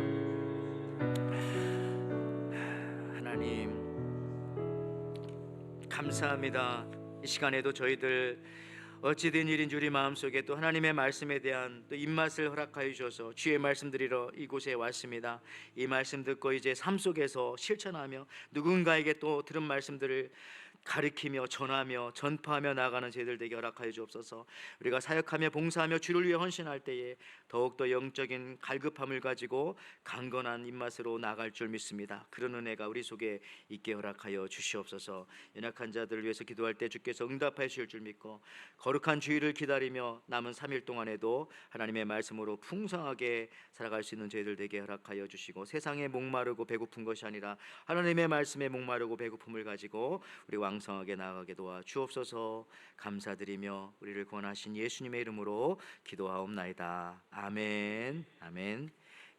하나님 감사합니다. 이 시간에도 저희들 어찌된 일인지 우리 마음속에 또 하나님의 말씀에 대한 또 입맛을 허락하여 주셔서 주의 말씀 드리러 이곳에 왔습니다. 이 말씀 듣고 이제 삶 속에서 실천하며 누군가에게 또 들은 말씀들을 가르치며 전하며 전파하며 나가는 저희들 되게 허락하여 주옵소서. 우리가 사역하며 봉사하며 주를 위해 헌신할 때에 더욱더 영적인 갈급함을 가지고 강건한 입맛으로 나갈 줄 믿습니다. 그런 은혜가 우리 속에 있게 허락하여 주시옵소서. 연약한 자들을 위해서 기도할 때 주께서 응답하여 주실 줄 믿고 거룩한 주일을 기다리며 남은 3일 동안에도 하나님의 말씀으로 풍성하게 살아갈 수 있는 저희들 되게 허락하여 주시고 세상에 목마르고 배고픈 것이 아니라 하나님의 말씀에 목마르고 배고픔을 가지고 우리 왕성하게 나아가게 도와 주옵소서. 감사드리며 우리를 구원하신 예수님의 이름으로 기도하옵나이다. 아멘. 아멘.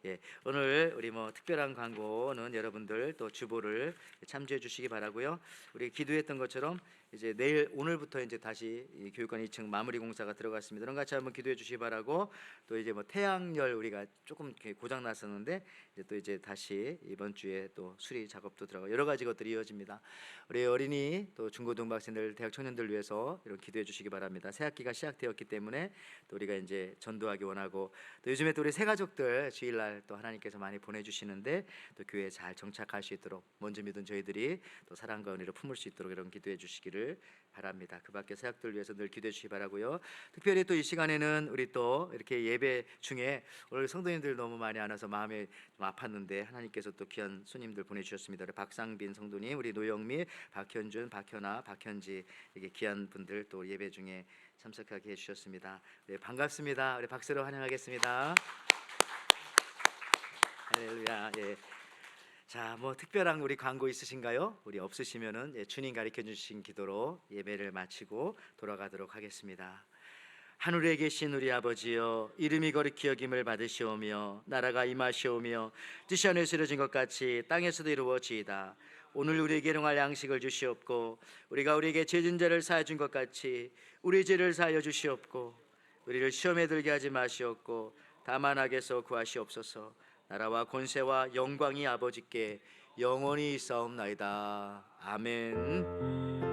예, 오늘 우리 특별한 광고는 여러분들 또 주보를 참조해 주시기 바라고요. 우리 기도했던 것처럼 이제 내일 오늘부터 이제 다시 이 교육관 2층 마무리 공사가 들어갔습니다. 그런 같이 한번 기도해 주시기 바라고, 또 이제 태양열 우리가 조금 이렇게 고장 났었는데 이제 또 이제 다시 이번 주에 또 수리 작업도 들어가 여러 가지 것들이 이어집니다. 우리 어린이 또 중고등학생들, 대학 청년들 위해서 이런 기도해 주시기 바랍니다. 새 학기가 시작되었기 때문에 또 우리가 이제 전도하기 원하고, 또 요즘에 또 우리 새 가족들 주일날 또 하나님께서 많이 보내주시는데 또 교회에 잘 정착할 수 있도록 먼저 믿은 저희들이 또 사랑과 은혜를 품을 수 있도록 이런 기도해 주시기를 바랍니다. 그 밖에 사역들 위해서 늘 기도해 주시기 바라고요. 특별히 또 이 시간에는 우리 또 이렇게 예배 중에 오늘 성도님들 너무 많이 안 와서 마음에 좀 아팠는데 하나님께서 또 귀한 손님들 보내주셨습니다. 우리 박상빈 성도님, 우리 노영미, 박현준, 박현아, 박현지, 이렇게 귀한 분들 또 예배 중에 참석하게 해주셨습니다. 네, 반갑습니다. 우리 박수로 환영하겠습니다. 할렐루야. 예. 자, 특별한 우리 광고 있으신가요? 우리 없으시면은 주님 가르쳐 주신 기도로 예배를 마치고 돌아가도록 하겠습니다. 하늘에 계신 우리 아버지여, 이름이 거룩히 여김을 받으시오며 나라가 임하시오며 뜻이 하늘에서 이루어진 것 같이 땅에서도 이루어지이다. 오늘 우리에게 일용할 양식을 주시옵고 우리가 우리에게 죄진 자를 사하여 준 것 같이 우리 죄를 사하여 주시옵고 우리를 시험에 들게 하지 마시옵고 다만 악에서 구하시옵소서. 나라와 권세와 영광이 아버지께 영원히 있사옵나이다. 아멘.